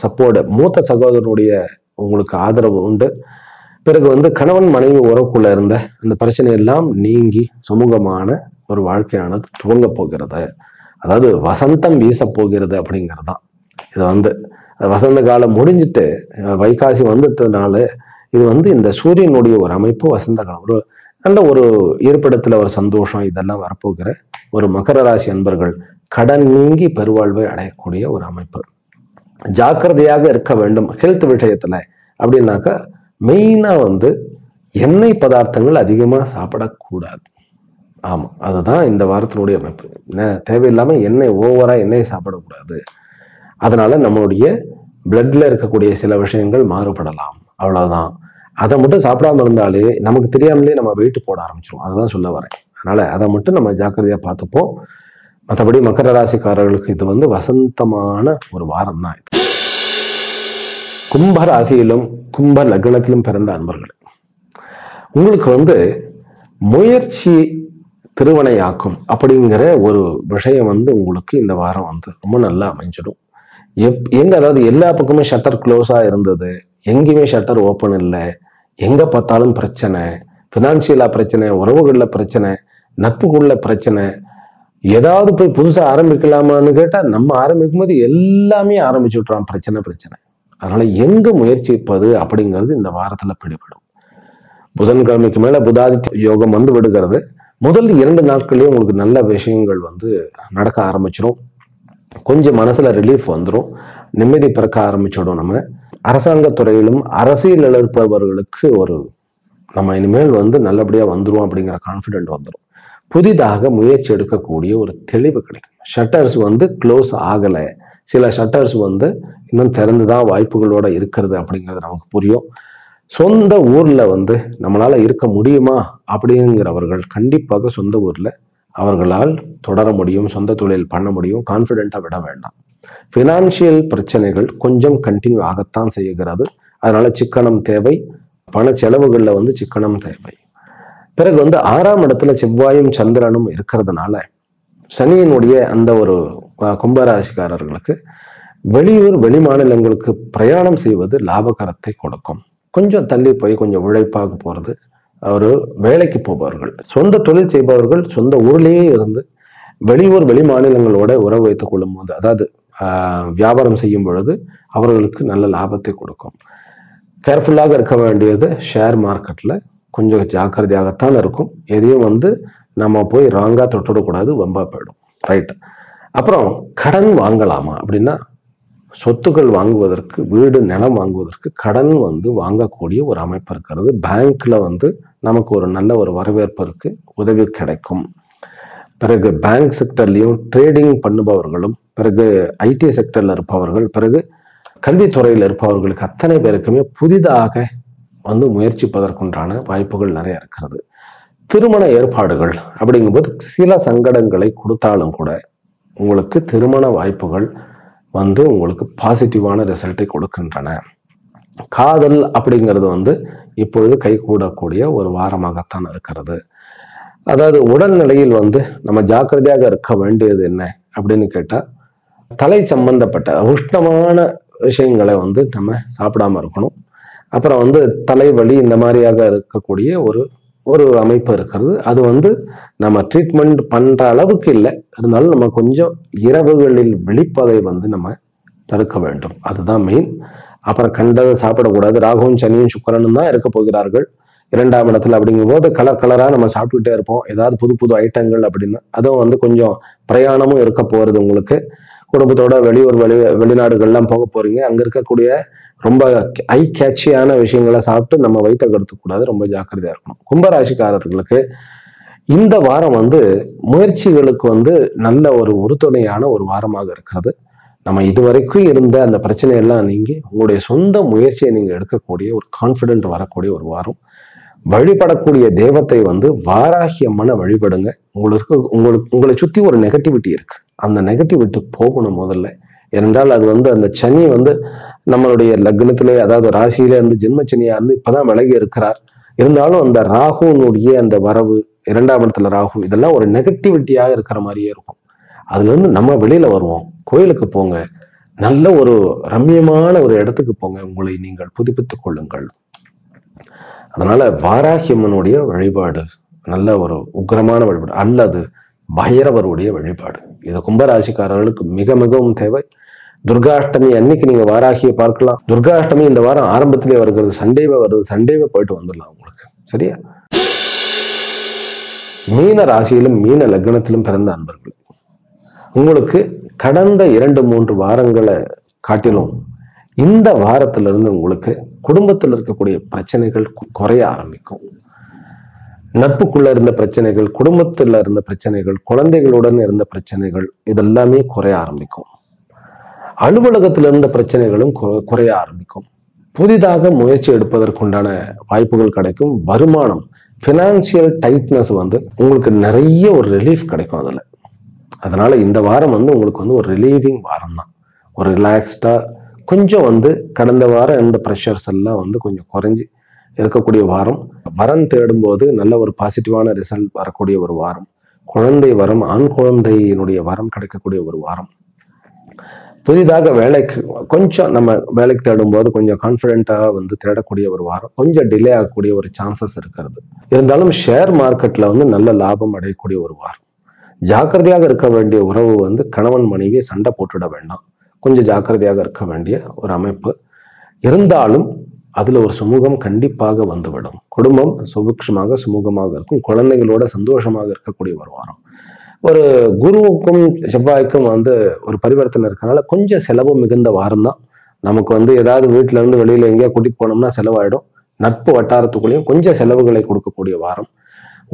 சப்போர்ட், மூத்த சகோதரனுடைய உங்களுக்கு ஆதரவு உண்டு. பிறகு வந்து கணவன் மனைவி உறவுக்குள்ள இருந்த அந்த பிரச்சனை எல்லாம் நீங்கி சுமூகமான ஒரு வாழ்க்கையானது துவங்க போகிறது. அதாவது வசந்தம் வீச போகிறது அப்படிங்கிறது தான். இது வந்து வசந்த காலம் முடிஞ்சிட்டு வைகாசி வந்துட்டதுனால இது வந்து இந்த சூரியனுடைய ஒரு அமைப்பு. வசந்த காலம், ஒரு நல்ல ஒரு இருப்பிடத்துல ஒரு சந்தோஷம், இதெல்லாம் வரப்போகிற ஒரு மகர ராசி அன்பர்கள் கடன் நீங்கி பெருவாழ்வை அடையக்கூடிய ஒரு அமைப்பு. ஜாக்கிரதையாக இருக்க வேண்டும் ஹெல்த் விஷயத்துல. அப்படின்னாக்கா மெயினா வந்து எண்ணெய் பதார்த்தங்கள் அதிகமா சாப்பிடக்கூடாது. ஆமா, அதுதான் இந்த வாரத்தினுடைய அமைப்பு. தேவையில்லாம ஓவரா எண்ணெய் சாப்பிடக்கூடாது. அதனால நம்மளுடைய பிளட்ல இருக்கக்கூடிய சில விஷயங்கள் மாறுபடலாம், அவ்வளவுதான். அதை மட்டும் சாப்பிடாம இருந்தாலே நமக்கு தெரியாமலே நம்ம வெயிட் போட ஆரம்பிச்சிடும். அதான் சொல்ல வரேன். அதனால அதை மட்டும் நம்ம ஜாக்கிரதையா பார்த்துப்போம். மற்றபடி மகர ராசிக்காரர்களுக்கு இது வந்து வசந்தமான ஒரு வாரம் தான். கும்ப ராசியிலும் கும்ப லக்னத்திலும் பிறந்த அன்பர்கள், உங்களுக்கு வந்து முயற்சி திருவனையாக்கும் அப்படிங்கிற ஒரு விஷயம் வந்து உங்களுக்கு இந்த வாரம் வந்து ரொம்ப நல்லா அமைஞ்சிடும். அதாவது எல்லா பக்கமே ஷட்டர் க்ளோஸா இருந்தது, எங்கேயுமே ஷட்டர் ஓப்பன் இல்லை, எங்க பார்த்தாலும் பிரச்சனை, பினான்சியலா பிரச்சனை, உறவுகள்ல பிரச்சனை, நட்புக்குள்ள பிரச்சனை, ஏதாவது போய் புதுசா ஆரம்பிக்கலாமான்னு கேட்டா நம்ம ஆரம்பிக்கும் போது எல்லாமே ஆரம்பிச்சு விட்டுறான் பிரச்சனை. அதனால எங்க முயற்சிப்பது அப்படிங்கிறது இந்த வாரத்துல பிடிபடும். புதன்கிழமைக்கு மேல புதாதித்ய யோகம் வந்து விடுகிறது. முதல் 2 நாட்கள்லயே உங்களுக்கு நல்ல விஷயங்கள் வந்து நடக்க ஆரம்பிச்சிடும். கொஞ்சம் மனசுல ரிலீஃப் வந்துடும், நிம்மதி பிறக்க ஆரம்பிச்சிடும். நம்ம அரசாங்கத்துறையிலும் அரசியல் இருப்பவர்களுக்கு ஒரு நம்ம இனிமேல் வந்து நல்லபடியா வந்துடும் அப்படிங்கிற கான்ஃபிடென்ட் வந்துடும். புதிதாக முயற்சி எடுக்கக்கூடிய ஒரு தெளிவு கிடைக்கும். ஷட்டர்ஸ் வந்து க்ளோஸ் ஆகலை, சில ஷட்டர்ஸ் வந்து இன்னும் திறந்துதான் வாய்ப்புகளோட இருக்கிறது அப்படிங்கிறது நமக்கு புரியும். சொந்த ஊர்ல வந்து நம்மளால இருக்க முடியுமா அப்படிங்கிறவர்கள் கண்டிப்பாக சொந்த ஊர்ல அவர்களால் தொடர முடியும், சொந்த தொழில் பண்ண முடியும். கான்ஃபிடென்ட்டா விட வேண்டாம். ஃபினான்ஷியல் பிரச்சனைகள் கொஞ்சம் கண்டினியூ ஆகத்தான் செய்கிறது. அதனால சிக்கனம் தேவை. பண செலவுகள்ல வந்து சிக்கனம் தேவை. பிறகு வந்து 6ஆம் இடத்துல செவ்வாயும் சந்திரனும் இருக்கிறதுனால சனியினுடைய அந்த ஒரு கும்பராசிக்காரர்களுக்கு வெளியூர் வெளி மாநிலங்களுக்கு பிரயாணம் செய்வது லாபகரத்தை கொடுக்கும். கொஞ்சம் தள்ளி போய் கொஞ்சம் உழைப்பாக போறது, ஒரு வேலைக்கு போபவர்கள், சொந்த தொழில் செய்பவர்கள் சொந்த ஊர்லேயே இருந்து வெளியூர் வெளி மாநிலங்களோட உறவு வைத்துக் கொள்ளும் போது, அதாவது வியாபாரம் செய்யும் பொழுது அவர்களுக்கு நல்ல லாபத்தை கொடுக்கும். கேர்ஃபுல்லாக இருக்க வேண்டியது ஷேர் மார்க்கெட்ல கொஞ்சம் ஜாக்கிரதையாகத்தான் இருக்கும். எதையும் வந்து நம்ம போய் ராங்கா தொட்டுடக்கூடாது, வம்பா போயிடும். ரைட். அப்புறம் கடன் வாங்கலாமா அப்படின்னா, சொத்துக்கள் வாங்குவதற்கு, வீடு நிலம் வாங்குவதற்கு கடன் வந்து வாங்கக்கூடிய ஒரு அமைப்பு இருக்கிறது. பேங்க்ல வந்து நமக்கு ஒரு நல்ல ஒரு வரவேற்பு இருக்கு, உதவி கிடைக்கும். பிறகு பேங்க் செக்டர்லையும் ட்ரேடிங் பண்ணுபவர்களும், பிறகு ஐடி செக்டர்ல இருப்பவர்கள், பிறகு கல்வித்துறையில் இருப்பவர்களுக்கு அத்தனை பேருக்குமே புதிதாக வந்து முயற்சிப்பதற்குண்டான வாய்ப்புகள் நிறைய இருக்கிறது. திருமண ஏற்பாடுகள் அப்படிங்கும்போது சில சங்கடங்களை கொடுத்தாலும் கூட உங்களுக்கு திருமண வாய்ப்புகள் வந்து உங்களுக்கு பாசிட்டிவான ரிசல்ட்டை கொடுக்கின்றன. காதல் அப்படிங்கிறது வந்து இப்பொழுது கைகூடக்கூடிய ஒரு வாரமாகத்தான் இருக்கிறது. அதாவது உடல்நிலையில் வந்து நம்ம ஜாக்கிரதையாக இருக்க வேண்டியது என்ன அப்படின்னு கேட்டா, தலை சம்பந்தப்பட்ட உஷ்ணமான விஷயங்களை வந்து நம்ம சாப்பிடாம இருக்கணும். அப்புறம் வந்து தலைவலி இந்த மாதிரியாக இருக்கக்கூடிய ஒரு அமைப்பு இருக்கிறது. அது வந்து நம்ம ட்ரீட்மெண்ட் பண்ற அளவுக்கு இல்லை, இருந்தாலும் நம்ம கொஞ்சம் இரவுகளில் விழிப்பதை வந்து நம்ம தடுக்க வேண்டும். அதுதான் மெயின். அப்புறம் கண்டதை சாப்பிடக்கூடாது. ராகுவும் சனியும் சுக்கிரனும் தான் இருக்க போகிறார்கள் 2ஆம் இடத்துல. அப்படிங்கும் போது கலர் கலரா நம்ம சாப்பிட்டுக்கிட்டே இருப்போம், ஏதாவது புது புது ஐட்டங்கள் அப்படின்னு. அதுவும் வந்து கொஞ்சம் பிரயாணமும் இருக்க போறது. உங்களுக்கு குடும்பத்தோட வெளியூர் வெளிநாடுகள்லாம் போக போறீங்க. அங்க இருக்கக்கூடிய ரொம்ப ஐ கேட்சியான விஷயங்களை சாப்பிட்டு நம்ம வயிற்ற கெடுத்துக்கூடாது, ரொம்ப ஜாக்கிரதையா இருக்கணும். கும்பராசிக்காரர்களுக்கு இந்த வாரம் வந்து முயற்சிகளுக்கு வந்து நல்ல ஒரு உறுதுணையான ஒரு வாரமாக இருக்கிறது. நம்ம இதுவரைக்கும் இருந்த அந்த பிரச்சனையெல்லாம் நீங்கி உங்களுடைய சொந்த முயற்சியை நீங்க எடுக்கக்கூடிய ஒரு கான்ஃபிடென்ட் வரக்கூடிய ஒரு வாரம். வழிபடக்கூடிய தெய்வத்தை வந்து வாராகி அம்மனை வழிபடுங்க. உங்களை சுத்தி ஒரு நெகட்டிவிட்டி இருக்கு, அந்த நெகட்டிவிட்டி போகணும் முதல்ல. ஏனென்றால் அது வந்து அந்த சனி வந்து நம்மளுடைய லக்னத்திலே, அதாவது ராசியிலே இருந்து ஜென்மச்சனியா இருந்து இப்பதான் விலகி இருக்கிறார். இருந்தாலும் அந்த ராகுனுடைய அந்த வரவு, 2ஆம் இடத்துல ராகு, இதெல்லாம் ஒரு நெகட்டிவிட்டியாக இருக்கிற மாதிரியே இருக்கும். அதுல இருந்து நம்ம வெளியில வருவோம். கோயிலுக்கு போங்க, நல்ல ஒரு ரம்யமான ஒரு இடத்துக்கு போங்க, உங்களை நீங்கள் புதுப்பித்துக் கொள்ளுங்கள். அதனால வாராகி அம்மனுடைய வழிபாடு நல்ல ஒரு உக்கிரமான வழிபாடு, அல்லது பைரவருடைய வழிபாடு, இது கும்பராசிக்காரர்களுக்கு மிக மிகவும் தேவை. துர்காஷ்டமி அன்னைக்கு நீங்க வாராகியை பார்க்கலாம். துர்காஷ்டமி இந்த வாரம் ஆரம்பத்திலே வருகிறது, சண்டேவே வருது, சண்டேவே போயிட்டு வந்துடலாம் உங்களுக்கு. சரியா? மீன ராசியிலும் மீன லக்னத்திலும் பிறந்த அன்பர்கள், உங்களுக்கு கடந்த 2-3 வாரங்களை காட்டிலும் இந்த வாரத்திலிருந்து உங்களுக்கு குடும்பத்தில் இருக்கக்கூடிய பிரச்சனைகள் குறைய ஆரம்பிக்கும். நட்புக்குள்ள இருந்த பிரச்சனைகள், குடும்பத்துல இருந்த பிரச்சனைகள், குழந்தைகளுடன் இருந்த பிரச்சனைகள், இதெல்லாமே குறைய ஆரம்பிக்கும். அலுவலகத்தில் இருந்த பிரச்சனைகளும் குறைய ஆரம்பிக்கும். புதிதாக முயற்சி எடுப்பதற்குண்டான வாய்ப்புகள் கிடைக்கும். வருமானம், பினான்சியல் டைட்னஸ் வந்து உங்களுக்கு நிறைய ஒரு ரிலீஃப் கிடைக்கும் அதுல. அதனால இந்த வாரம் வந்து உங்களுக்கு வந்து ஒரு ரிலீவிங் வாரம் தான். ஒரு ரிலாக்ஸ்டா கொஞ்சம் வந்து கடந்த வாரம் இந்த ப்ரெஷர்ஸ் எல்லாம் வந்து கொஞ்சம் குறைஞ்சி இருக்கக்கூடிய வாரம். வரம் தேடும் போது நல்ல ஒரு பாசிட்டிவான ரிசல்ட் வரக்கூடிய ஒரு வாரம். குழந்தை வரம், ஆண் குழந்தையினுடைய வரம் கிடைக்கக்கூடிய ஒரு வாரம். புதிதாக வேலைக்கு கொஞ்சம் நம்ம வேலைக்கு தேடும் போது கொஞ்சம் கான்ஃபிடென்ட்டாக வந்து தேடக்கூடிய ஒரு வாரம். கொஞ்சம் டிலே ஆகக்கூடிய ஒரு சான்சஸ் இருக்கிறது. இருந்தாலும் ஷேர் மார்க்கெட்ல வந்து நல்ல லாபம் அடையக்கூடிய ஒரு வாரம். ஜாக்கிரதையாக இருக்க வேண்டிய உறவு வந்து கணவன் மனைவியை சண்டை போட்டுட வேண்டாம், கொஞ்சம் ஜாக்கிரதையாக இருக்க வேண்டிய ஒரு அமைப்பு. இருந்தாலும் அதுல ஒரு சுமூகம் கண்டிப்பாக வந்துவிடும். குடும்பம் சுபிக்ஷமாக சுமூகமாக இருக்கும். குழந்தைகளோட சந்தோஷமாக இருக்கக்கூடிய ஒரு வாரம். ஒரு குருவுக்கும் செவ்வாய்க்கும் வந்து ஒரு பரிவர்த்தனை இருக்கனால கொஞ்சம் செலவு மிகுந்த வாரம் தான். நமக்கு வந்து ஏதாவது வீட்டுல இருந்து வெளியில எங்கேயா கூட்டிட்டு போனோம்னா செலவாயிடும். நட்பு வட்டாரத்துக்குள்ளேயும் கொஞ்சம் செலவுகளை கொடுக்கக்கூடிய வாரம்.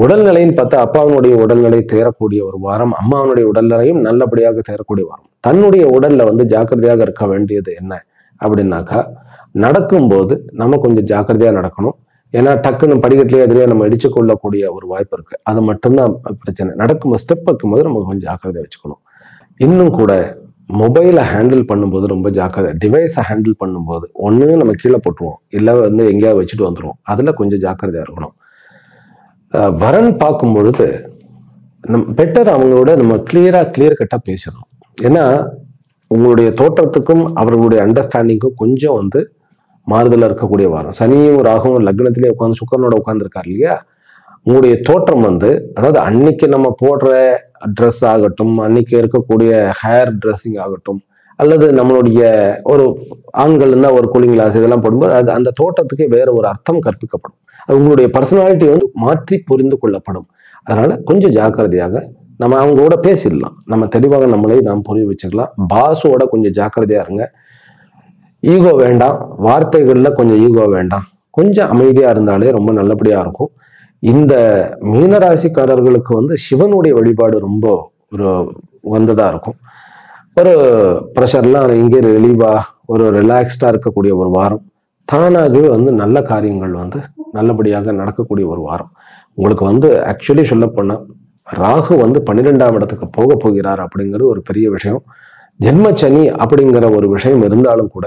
உடல்நிலைன்னு பார்த்தா அப்பாவினுடைய உடல்நிலை தேரக்கூடிய ஒரு வாரம், அம்மாவனுடைய உடல்நிலையும் நல்லபடியாக தேரக்கூடிய வாரம். தன்னுடைய உடல்ல வந்து ஜாக்கிரதையாக இருக்க வேண்டியது என்ன அப்படின்னாக்கா, நடக்கும்போது நம்ம கொஞ்சம் ஜாக்கிரதையா நடக்கணும். ஏன்னா டக்குன்னு படிக்கட்டிலேயே எதிரே நம்ம இடிச்சு கொள்ளக்கூடிய ஒரு வாய்ப்பு இருக்கு. அது மட்டும்தான் பிரச்சனை. நடக்கும்போது ஸ்டெப் வைக்கும்போது நம்ம கொஞ்சம் ஜாக்கிரதையா வச்சுக்கணும். இன்னும் கூட மொபைலை ஹேண்டில் பண்ணும்போது ரொம்ப ஜாக்கிரதை. டிவைஸை ஹேண்டில் பண்ணும்போது ஒன்று நம்ம கீழே போட்டுருவோம், இல்லை வந்து எங்கேயாவது வச்சுட்டு வந்துடுவோம். அதில் கொஞ்சம் ஜாக்கிரதையா இருக்கணும். வரன் பார்க்கும் பொழுது பெட்டர் அவங்களோட நம்ம கிளியர் கட்டா பேசணும். ஏன்னா உங்களுடைய தோற்றத்துக்கும் அவர்களுடைய அண்டர்ஸ்டாண்டிங்கும் கொஞ்சம் வந்து மாறுதலா இருக்கக்கூடிய வாரம். சனியும் ராகுவும் லக்னத்திலே உட்காந்து சுக்கரனோட உட்கார்ந்துருக்காரு இல்லையா? உங்களுடைய தோற்றம் வந்து, அதாவது அன்னைக்கு நம்ம போடுற ட்ரெஸ் ஆகட்டும், அன்னைக்கு இருக்கக்கூடிய ஹேர் ட்ரெஸ்ஸிங் ஆகட்டும், அல்லது நம்மளுடைய ஒரு ஆண்கள் இருந்தால் ஒரு கூலிங் கிளாஸ் இதெல்லாம் போடும்போது அது அந்த தோற்றத்துக்கு வேற ஒரு அர்த்தம் கற்பிக்கப்படும். அது உங்களுடைய பர்சனாலிட்டி வந்து மாற்றி புரிந்து கொள்ளப்படும். அதனால கொஞ்சம் ஜாக்கிரதையாக நம்ம அவங்க கூட பேசிடலாம். நம்ம தெளிவாக நம்மளே நாம் புரிய வச்சுக்கலாம். பாஸோட கொஞ்சம் ஜாக்கிரதையா இருங்க. ஈகோ வேண்டாம், வார்த்தைகள்ல கொஞ்சம் ஈகோ வேண்டாம். கொஞ்சம் அமைதியா இருந்தாலே ரொம்ப நல்லபடியா இருக்கும். இந்த மீனராசிக்காரர்களுக்கு வந்து சிவனுடைய வழிபாடு ரொம்ப ஒரு உகந்ததா இருக்கும். ஒரு ப்ரெஷர்லாம் இங்கே ரிலீவா ஒரு ரிலாக்ஸ்டா இருக்கக்கூடிய ஒரு வாரம். தானாகவே வந்து நல்ல காரியங்கள் வந்து நல்லபடியாக நடக்கக்கூடிய ஒரு வாரம். உங்களுக்கு வந்து ஆக்சுவலி சொல்ல போனா ராகு வந்து 12ஆம் இடத்துக்கு போக போகிறார் அப்படிங்கிறது ஒரு பெரிய விஷயம். ஜென்மச்சனி அப்படிங்கிற ஒரு விஷயம் இருந்தாலும் கூட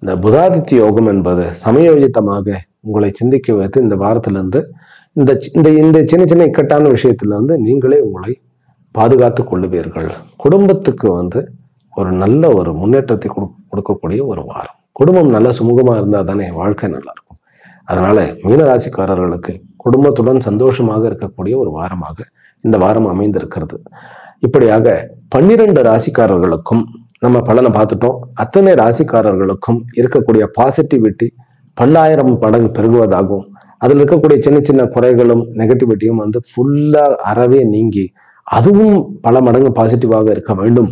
இந்த புதாதித்ய யோகம் என்பது சமயோஜிதமாக உங்களை சிந்திக்க வைத்து இந்த வாரத்திலிருந்து இந்த இந்த இந்த சின்ன சின்ன இக்கட்டான விஷயத்துல இருந்து நீங்களே உங்களை பாதுகாத்து கொள்ளுவீர்கள். குடும்பத்துக்கு வந்து ஒரு நல்ல ஒரு முன்னேற்றத்தை கொடுக்கக்கூடிய ஒரு வாரம். குடும்பம் நல்ல சுமூகமா இருந்தா தானே வாழ்க்கை நல்லா இருக்கும். அதனால மீனராசிக்காரர்களுக்கு குடும்பத்துடன் சந்தோஷமாக இருக்கக்கூடிய ஒரு வாரமாக இந்த வாரம் அமைந்திருக்கிறது. இப்படியாக 12 ராசிக்காரர்களுக்கும் நம்ம பலனை பார்த்துட்டோம். அத்தனை ராசிக்காரர்களுக்கும் இருக்கக்கூடிய பாசிட்டிவிட்டி பல்லாயிரம் மடங்கு பெருகுவதாகும். அதில் இருக்கக்கூடிய சின்ன சின்ன குறைகளும் நெகட்டிவிட்டியும் வந்து ஃபுல்லா அறவே நீங்கி அதுவும் பல மடங்கு பாசிட்டிவாக இருக்க வேண்டும்.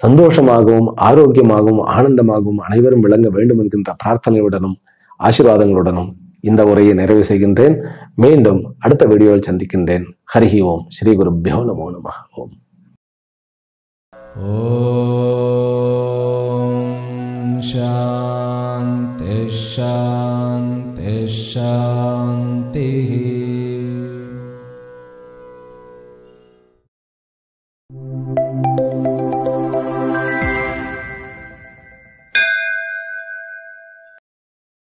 சந்தோஷமாகவும் ஆரோக்கியமாகவும் ஆனந்தமாகவும் அனைவரும் விளங்க வேண்டும் என்கின்ற பிரார்த்தனையுடனும் ஆசீர்வாதங்களுடனும் இந்த உரையை நிறைவு செய்கின்றேன். மீண்டும் அடுத்த வீடியோவில் சந்திக்கின்றேன். ஹரிஹி ஓம். ஸ்ரீ குருப்யோ நமோ நமः. ஓம். ஓம் சாந்தி சாந்தி சாந்தி.